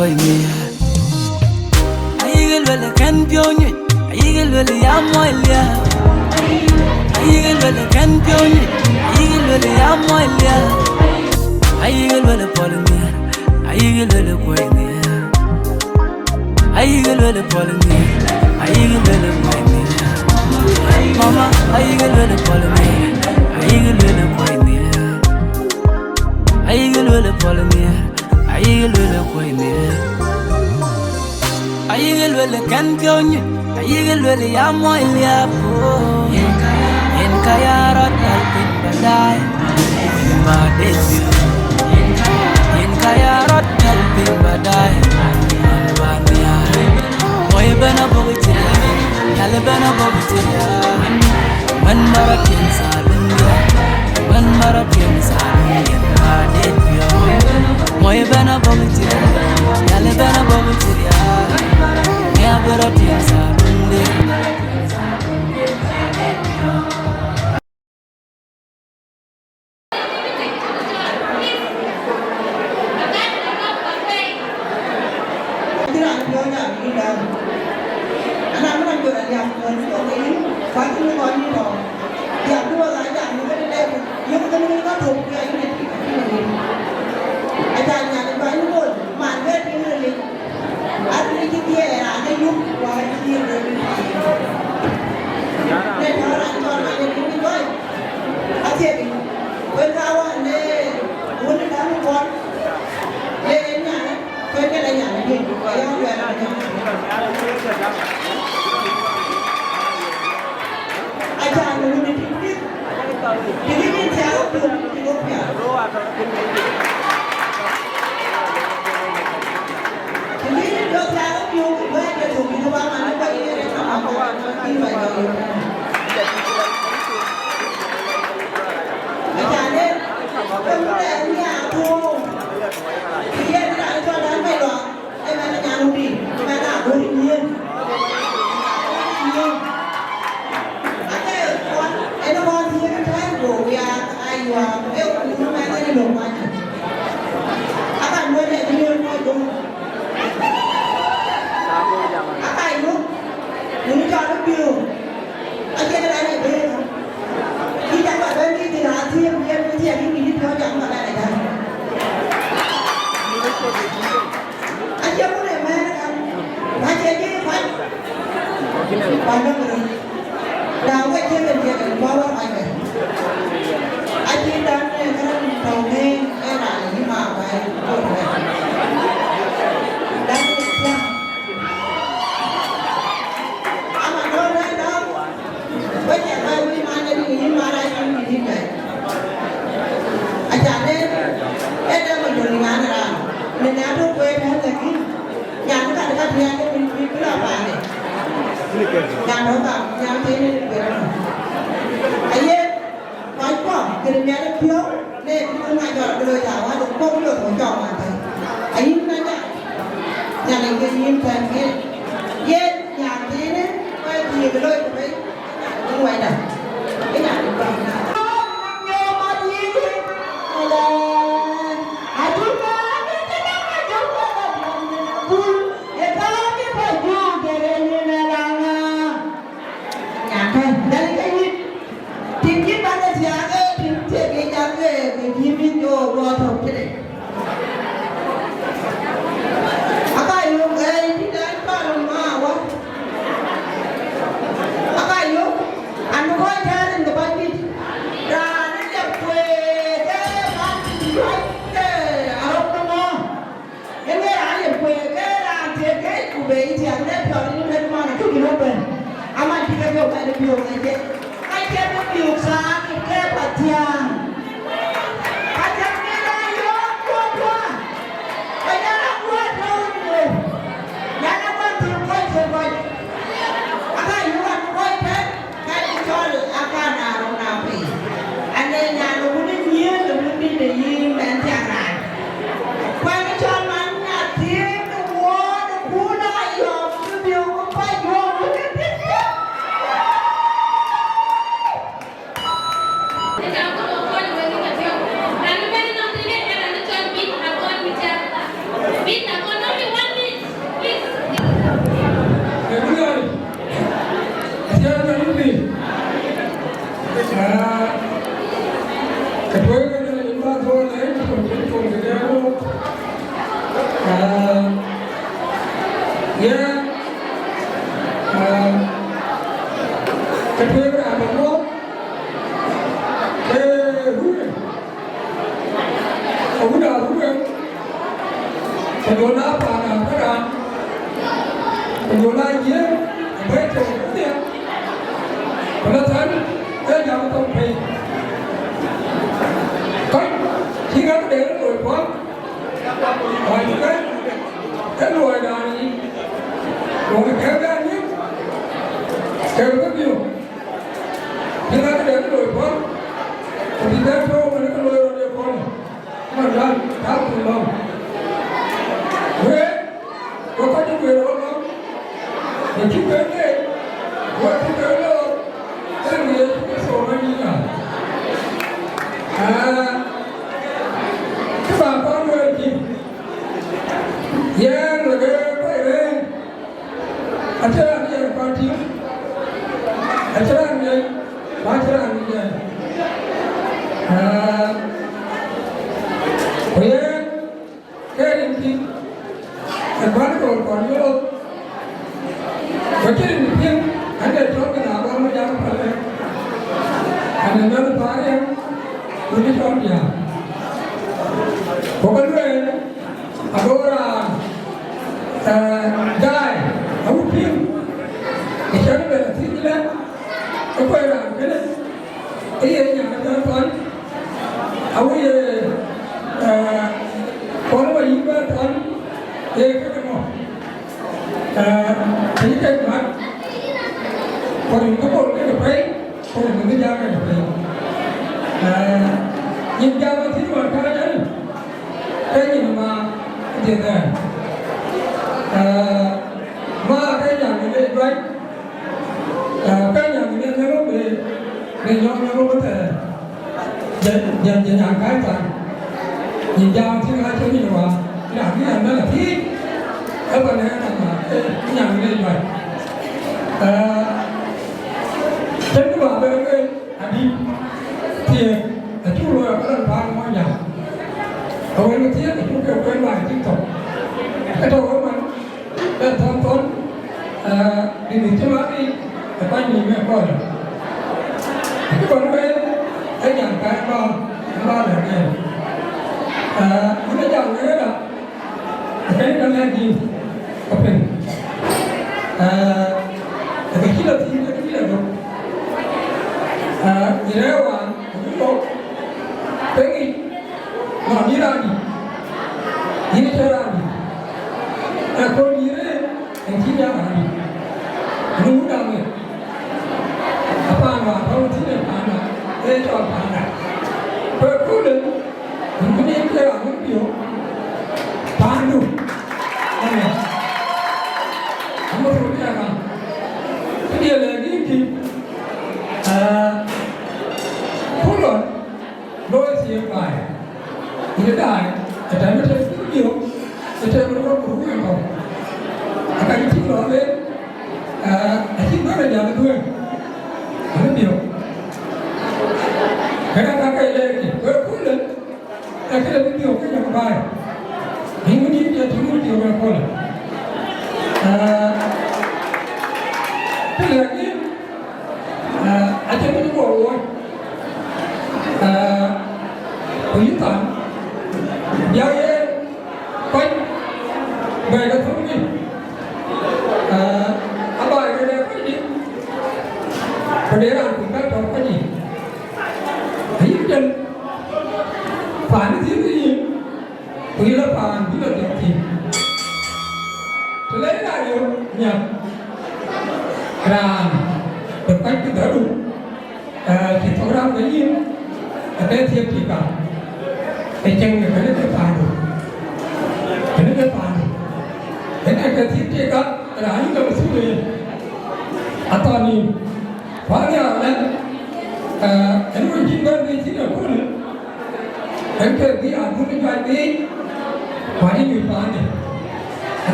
koi mia. Ayigel wele kan pionye, ayigel wele yamoilia. Ayigel wele kan pionye, ayigel wele yamoilia. Ayigel wele polmia, ayigel wele koi mia. Ayigel wele polmia, ayigel wele koi mia. Mama, ayigel wele polmia, ayigel wele koi mia. Ayigel wele polmia, ayigel wele koi mia. Ayigel wele kan pionye, ayigel wele yamoilia po. Yen kaya rotal pin badai, ma desu. Yen kaya rotal pin badai, ma mia. Moy bana bogitiya, yale bana bogitiya. Man maratin salunga, man maratin salunga, ma desu. Moy bana bogitiya, yale bana bogitiya. Ya baratin salunga.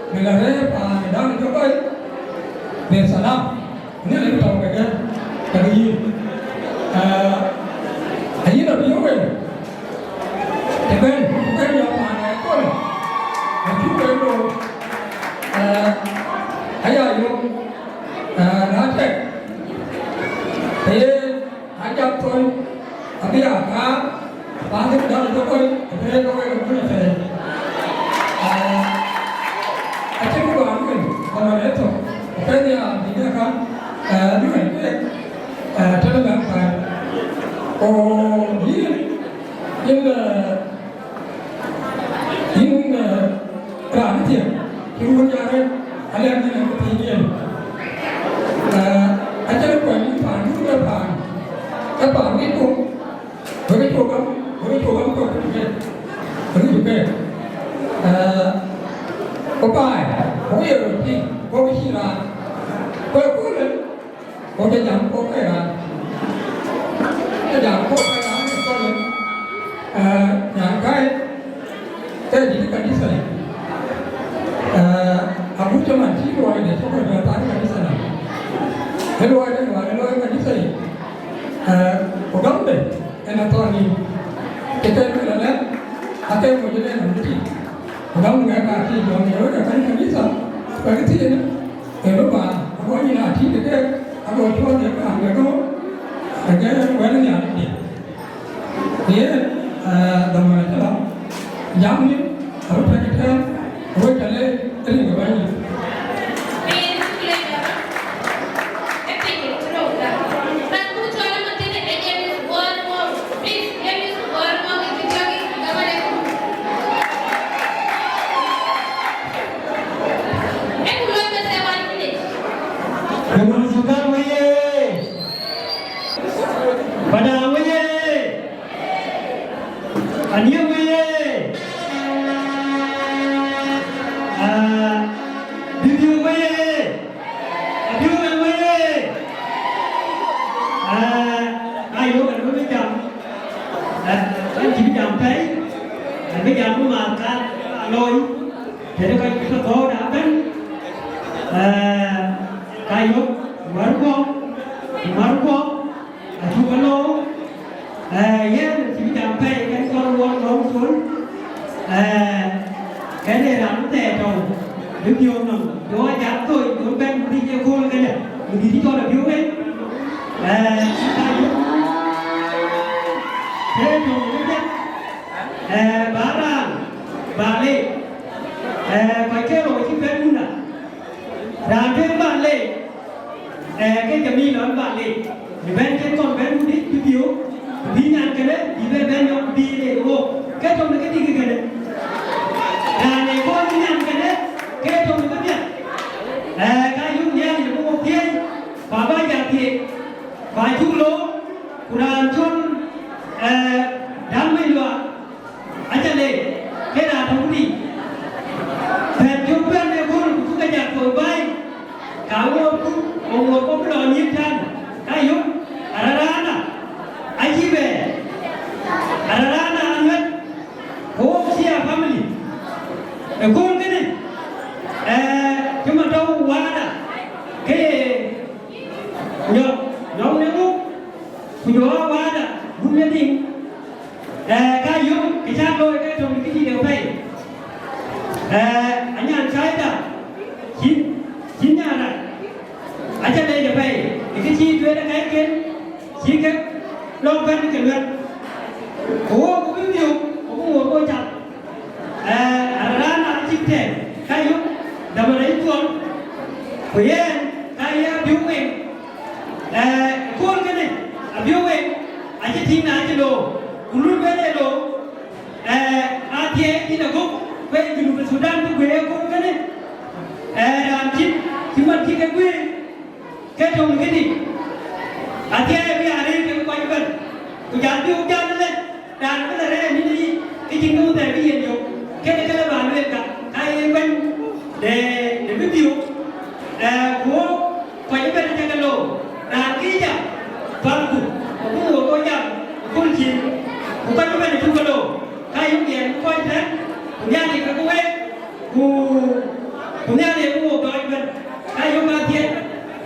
Melare pa medang itu koi bersalam. Ini lagi tahu mereka lagi ayi nak biar kan? Bukan yang mana koi. Aku perlu ayah yang Dachuek. Ajah koi, abi Akar, pasal dah itu koi, boleh koi saya. Aceh ko amin kalau itu kan dia dia kan dengan itu terlepas kan oh ini kerana dia kirimnya ada yang tinggi Aceh ko ini pan juga pan apa itu begitu kan kok begitu Opai, Wieu ni, Kongor Songs, Kau jangan kau kaya, jangan kau kaya ni kau ni, jangan kaya, saya jadi di sana. Aku cuma sih luar ni, cuma bertanya di sana. Luar di sana. Program ni, enak tuan ni, kita ni adalah Atem menjadi nanti. Kalau mereka hati orang yang orang kan bisa, seperti ini, Eropa, orang yang hati dia, orang tua dia kan mereka, mereka orang yang hati dia, dalam dalam, jam ni, orang kita, orang jalan, ini kebanyakan.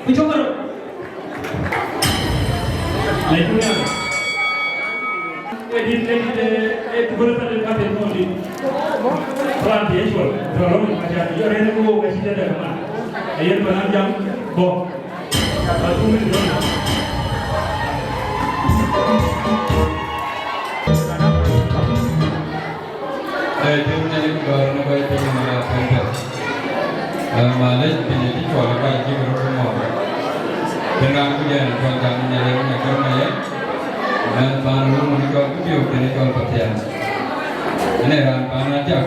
Kuocgoor. Lainnya. Edit berupa dengan teknologi. Peran dia jual. Kalau macam dia orang itu masih ada kemana? Ayat penanjang boh. Satu minit. Jumlah baru naik ke mana tempat. Malah penyanyi Chol Akoi Gieu berumur. Dengan hujan cuaca menjadi kermaya. Dan baru menikah Wieu dari Chol Patian. Ini ran panajak.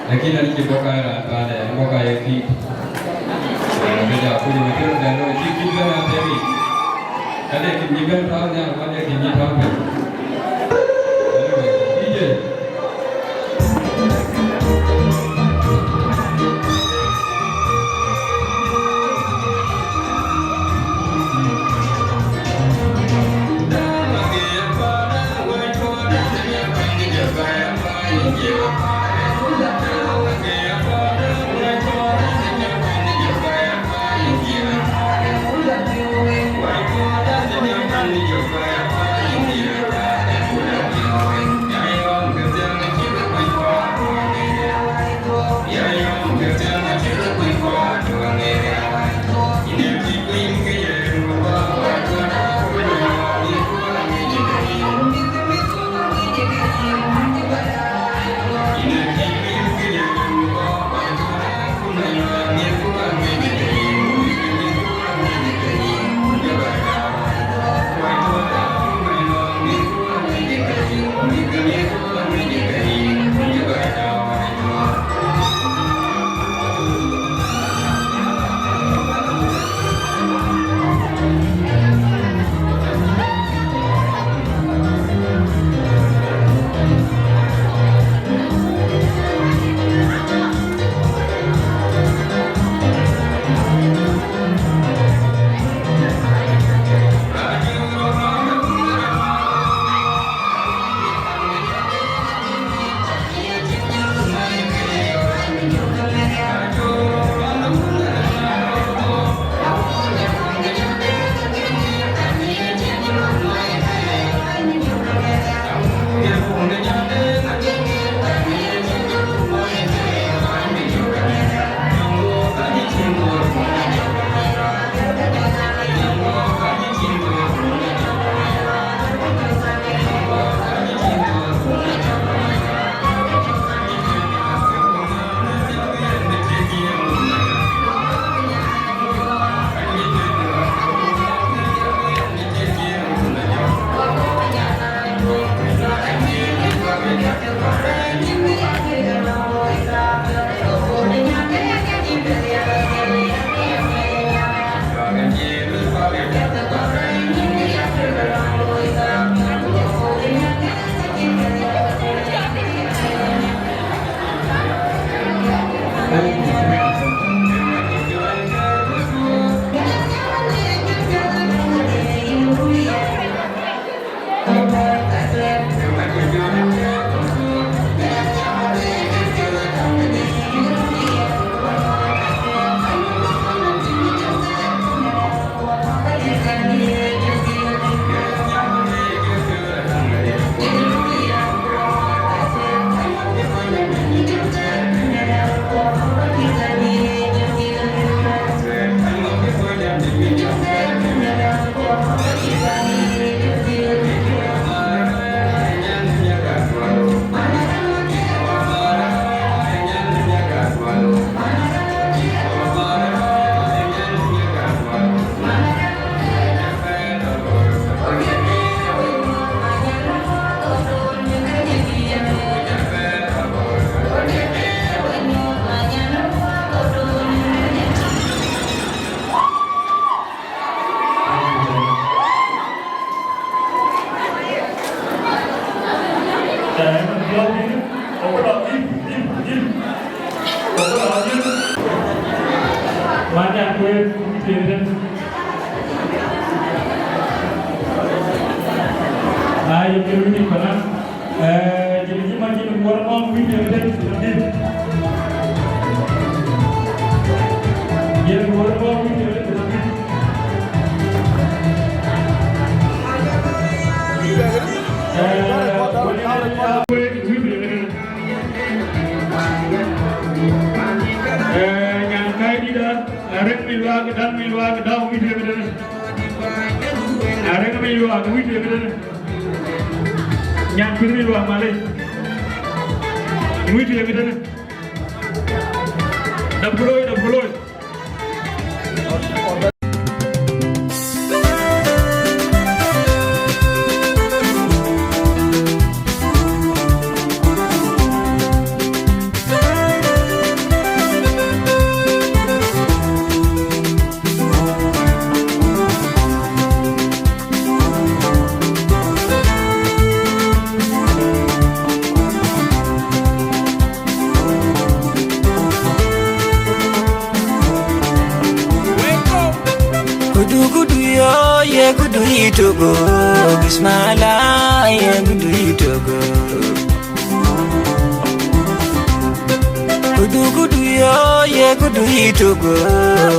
Lagi nanti kita ran panai, kita eki. Beda aku juga tu dan orang cik juga nanti ni. Ada kita tahu yang ada kita tahu. DJ. Ayual Community pernah jadi macam orang video dan film. Yang orang video dan film. Arek milwa kedan milwa kedau video video. Arek milwa ke video video. Yang milwa malay. Video video. Double. Kudu itogo bismala ye kudu itogo kudu yo ye kudu itogo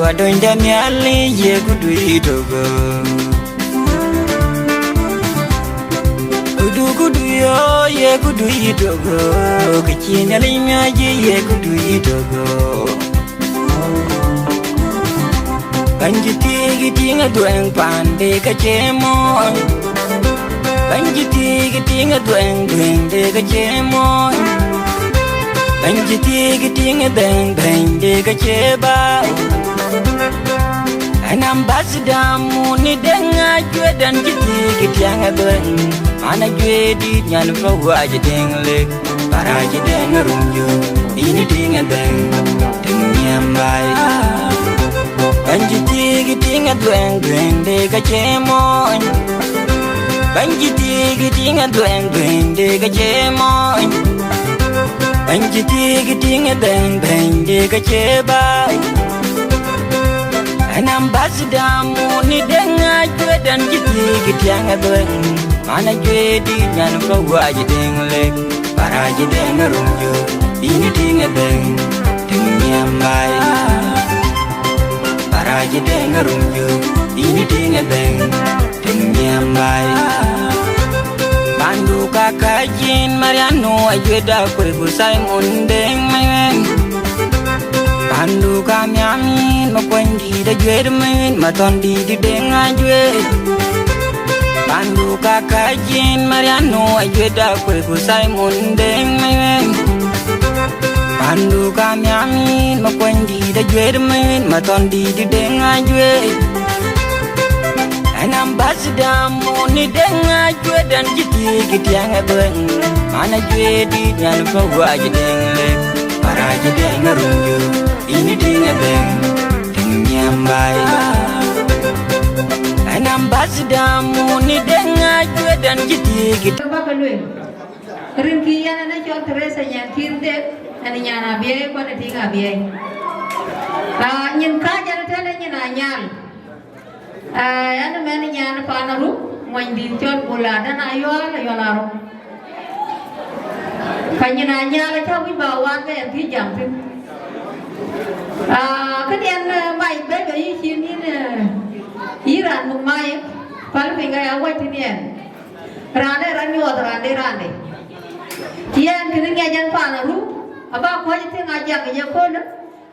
adonja miali ye kudu itogo kudu yo ye kudu itogo kichina limaji ye kudu itogo Banjiti tinga dueng pande kachemo Banjiti tinga dueng de kachemo Banjiti tinga deng de kacheba Anam basdamu ni denga jwe dan jiti tianga dueng Mana jwe di nyan fawa jengle para jeng rumju ini tinga deng nyambai Banjiti tinga dueng de kachemo Banjiti tinga dueng de kachemo Banjiti tinga deng de kacheba Anam basdamu ni denga jwe dan jiti tianga dueng mana jwe di nyan fawa jengle para jeng rumju ini tinga deng nyambai Raja dengar rumju ini tinga deng nyambai Pandu kakajin Mariano ajuda kue kusai mundeng men Pandu kamyamin makwendi da jued men matondi di deng ajue Pandu kakajin Mariano ajuda kue kusai mundeng men Pandu kamyamin makwendi da jued men matondi di deng ajue Anam basdamu ni deng ajue dan jiti tianga dueng mana jue di nyan fawa deng le para deng rumju ini tinga deng nyambai Anam basdamu ni deng ajue dan jiti Bakalui rinkian na chon Teresa yang kinde ani nyana biye ko na tinga biye nyin ka jana tane nyina nyal ana men nyana panaru moy din chon Buga Da Angau yolaro kanyina nyala cha wi bawa ke thi jam tin cái đen mày bé cái gì ní nè Iran một mai phải bị cái áo quay thế này rane rane nhột rane Tiyan kini ngajan pana ru aba ko jite ngaja ke ko na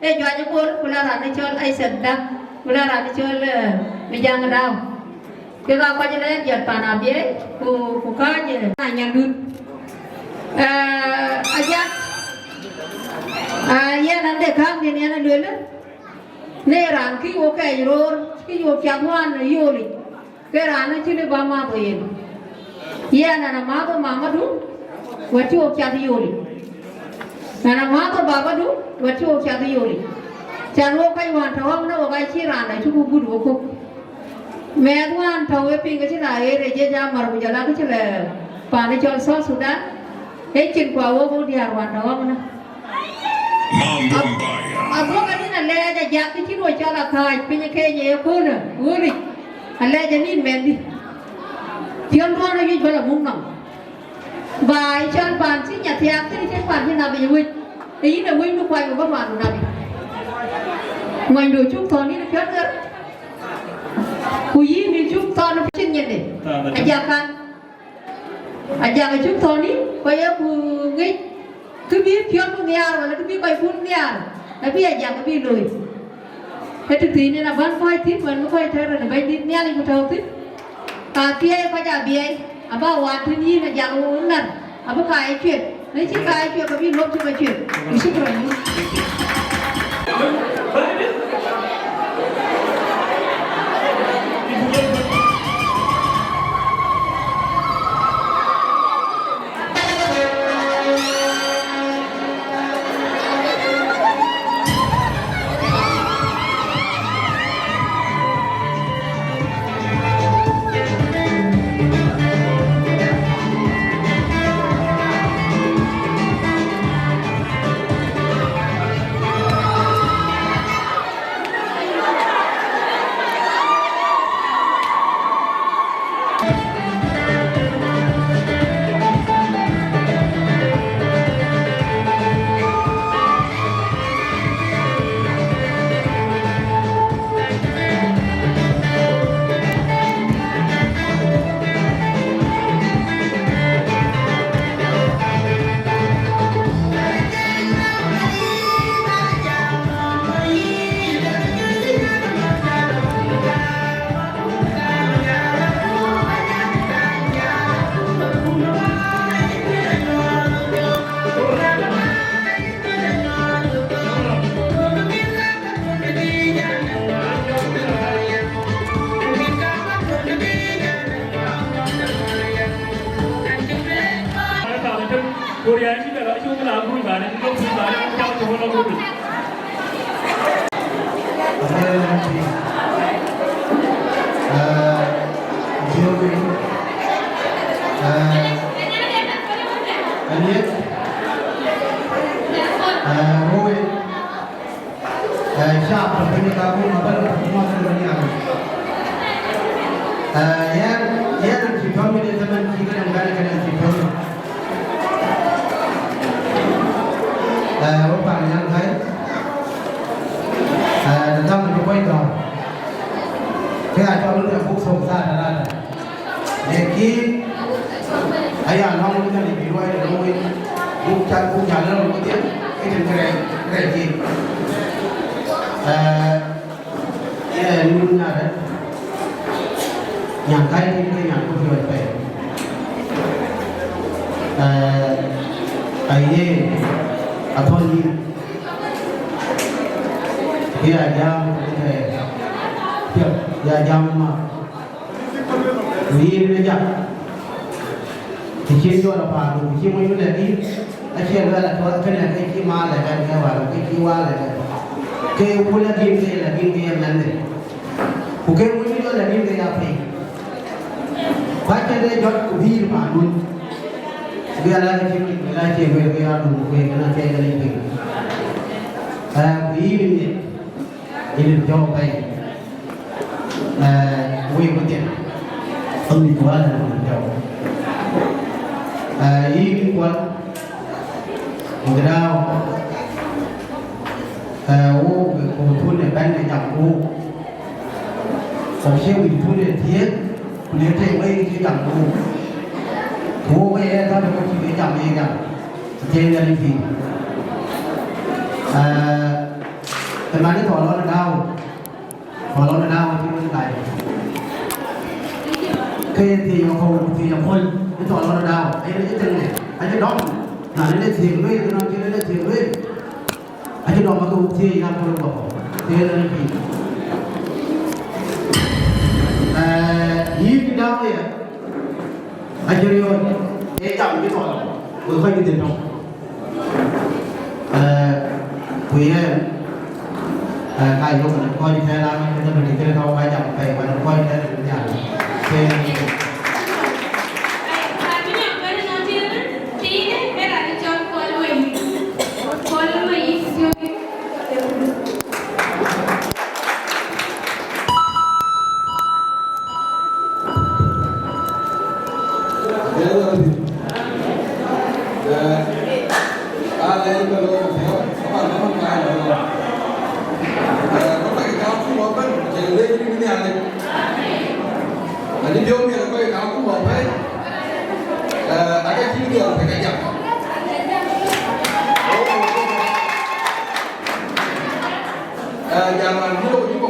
e jwa ko kula rane chol ai sedda kula rane chol bijang daw ke ga ko jile jat pana bie ku ka je nya lut Ajah ya nande khang ni na luen ne ran ki wo ke ror ki yo kyamwan yoli ke ran chile ba ma boyen ya na ma ko mamadu wati o kyadi yoli nana ma ko babadu wati o kyadi yoli chan wo kai wan thawam na wo kai chi ran na chu bu du ko me wan thawe ping ke na e re je ja mar bu jala ke chile pa ne chol South Sudan e chin kwa wo bu diar wan thawam na Abu kan ni le ja ja ki chi ro cha la khai pin ke ye ko na uri ale ja ni mendi tion ro na yu bala mung nam bài chân bàn chỉ nhà thiang thế trên bàn như nào bây giờ ý là huynh nó quay vào các bàn nào ngoài đồ chúc thọ đi nó chết nữa quý đi chúc thọ nó trên nhiệt này Ajah kan Ajah cái chúc thọ đi quay ở ngay cứ biết phiếu nó nghe rồi cứ biết quay phun nghe là biết Ajah cái biết lười Itu ini na ban koi tip ban koi terus na bayi ni ali kutau tip. Tiada pada biaya. Aba waktu ni na jalan nan. Aba kaya cuit. Nanti kaya cuit kami lop cuma cuit. Isu berani. Jangan dulu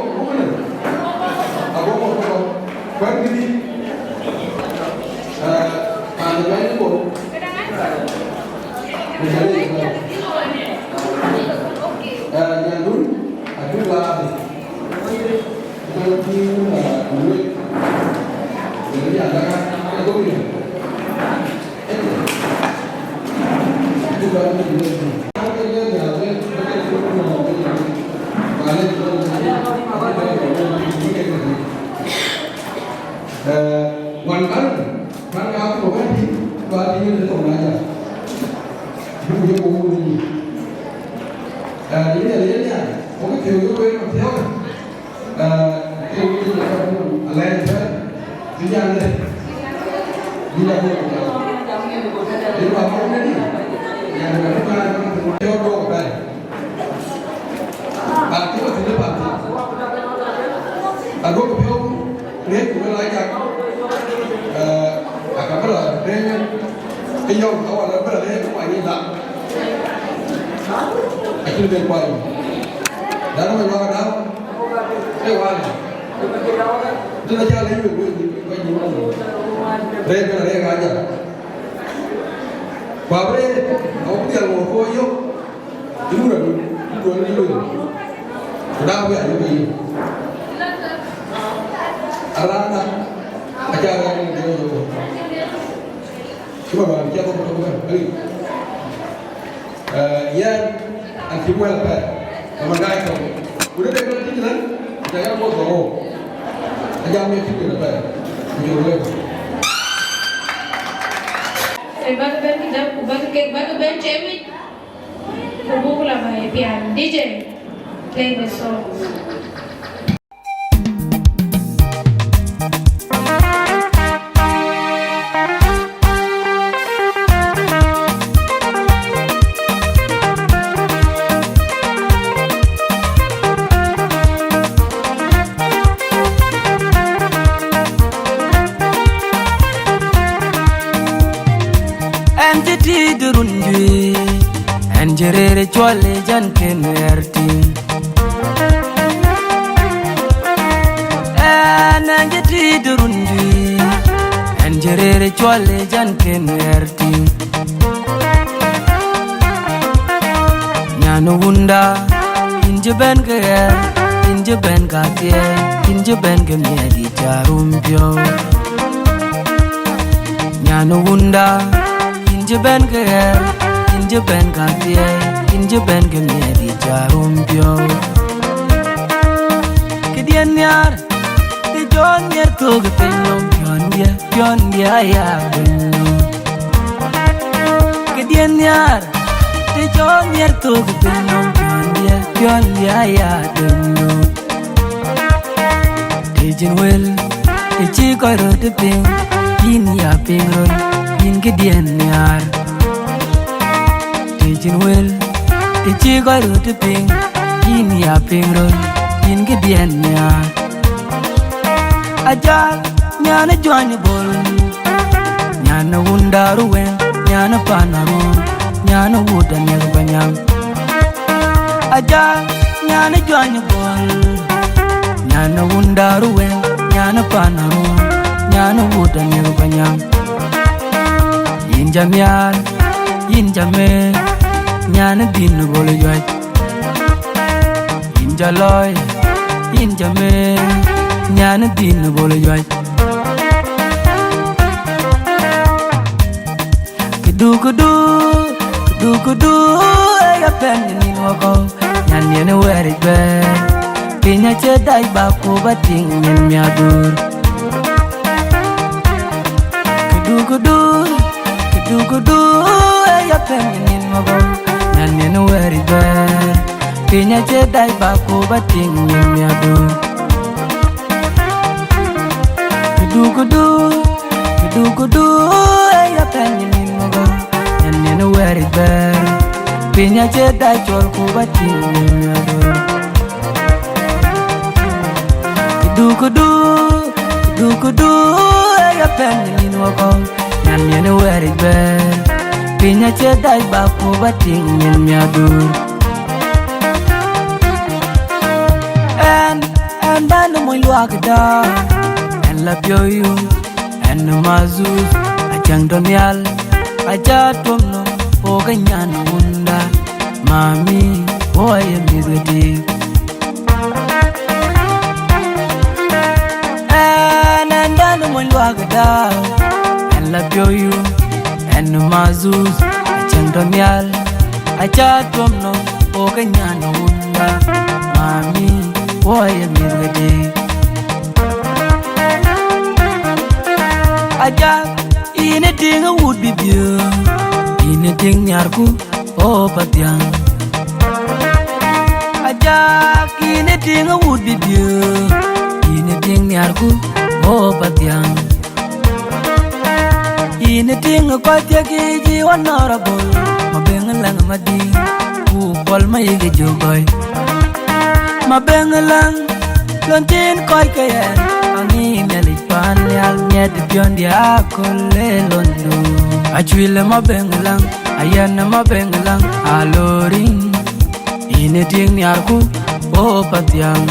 DJ, play the song. Jerere chwale jan kenerti Nanje tidurundi Jerere chwale jan kenerti Nyanu wunda Inje ben kaya Inje ben katia Inje ben kemiadi charumpyo Nyanu wunda Inje ben kaya Inje ben katie, inje ben gemedi jarumpyo. Kedian yar, di jon yer toge penyom pion dia ya penyom. Kedian yar, di jon yer toge penyom pion dia ya penyom. Kejin wel, keji koro de peng, yin ya pengrol, yin kedian yar. Kejin wel, keji koro de peng, yin ya pengrol, yin kedian yar. Ajah, nyana join bol, nyana wundaru wen, nyana panaru, nyana wudan yer banyam. Ajah, nyana join bol, nyana wundaru wen, nyana panaru, nyana wudan yer banyam. Yin jamyar, yin jame, nyana din bol yoy. Yin jaloy, yin jame. Nyana din bol yoy. Kudu ya pen ni wako nyan yene weri be pinya chedai ba ko bating nyen miadur. Kudu ya pen ni wako nyan yene weri be pinya chedai ba ko bating nyen miadur. Kudu ya penye mingo nene weri ber pinya cheda chol ku batinyo kudu ya penye mingo nene weri ber pinya cheda ba ku batinyo miadur. And dan mo luak da la pioyu en mazuz achang donial acha tomno oganya nunda mami boye mizeti boy Luagada, and La Pioyu, and Mazus, a Chandamial, a Chatomno, Oganyano, Mami, boy, a Mirgade. Ajah, anything would be pure, anything Yarku, oh, Patian. Ajah, anything would be pure, anything Yarku, oh, Patian. Anything a Kuocgoor honorable, my Bengalang Madi, who call my Agaar boy. My Bengalang, Lontin Koikayan. Ani melipan yal nyet pion dia Akol londo. Achuile ma bengalang, ayan ma bengalang, aloring. Ine ting ni aku, oh patiang.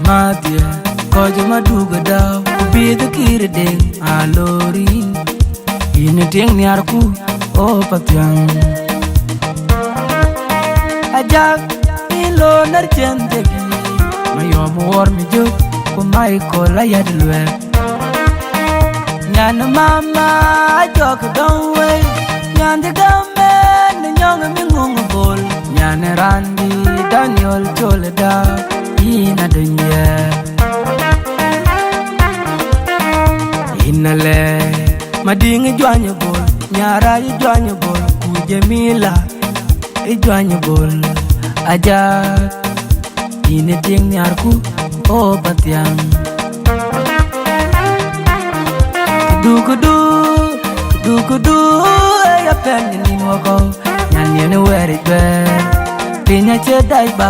Matia, kojo maduga da, ubi the kirding, aloring. Ine ting ni aku, oh patiang. Ajah, ilo nerjentegi. Mayom war mi juk ko mai ko la yadlwe nyan mama jok don we nyan de gamme ne nyong mi ngung bol nyan randi Daniel Cholda ina dunya inale mading jwanyo bol nyara jwanyo bol ku Jamila jwanyo bol Ajah Ine ting nyarku, oh patiang. Kudu, ya pengen ni wako, nyanyi ne weri ber, pinya cedai ba.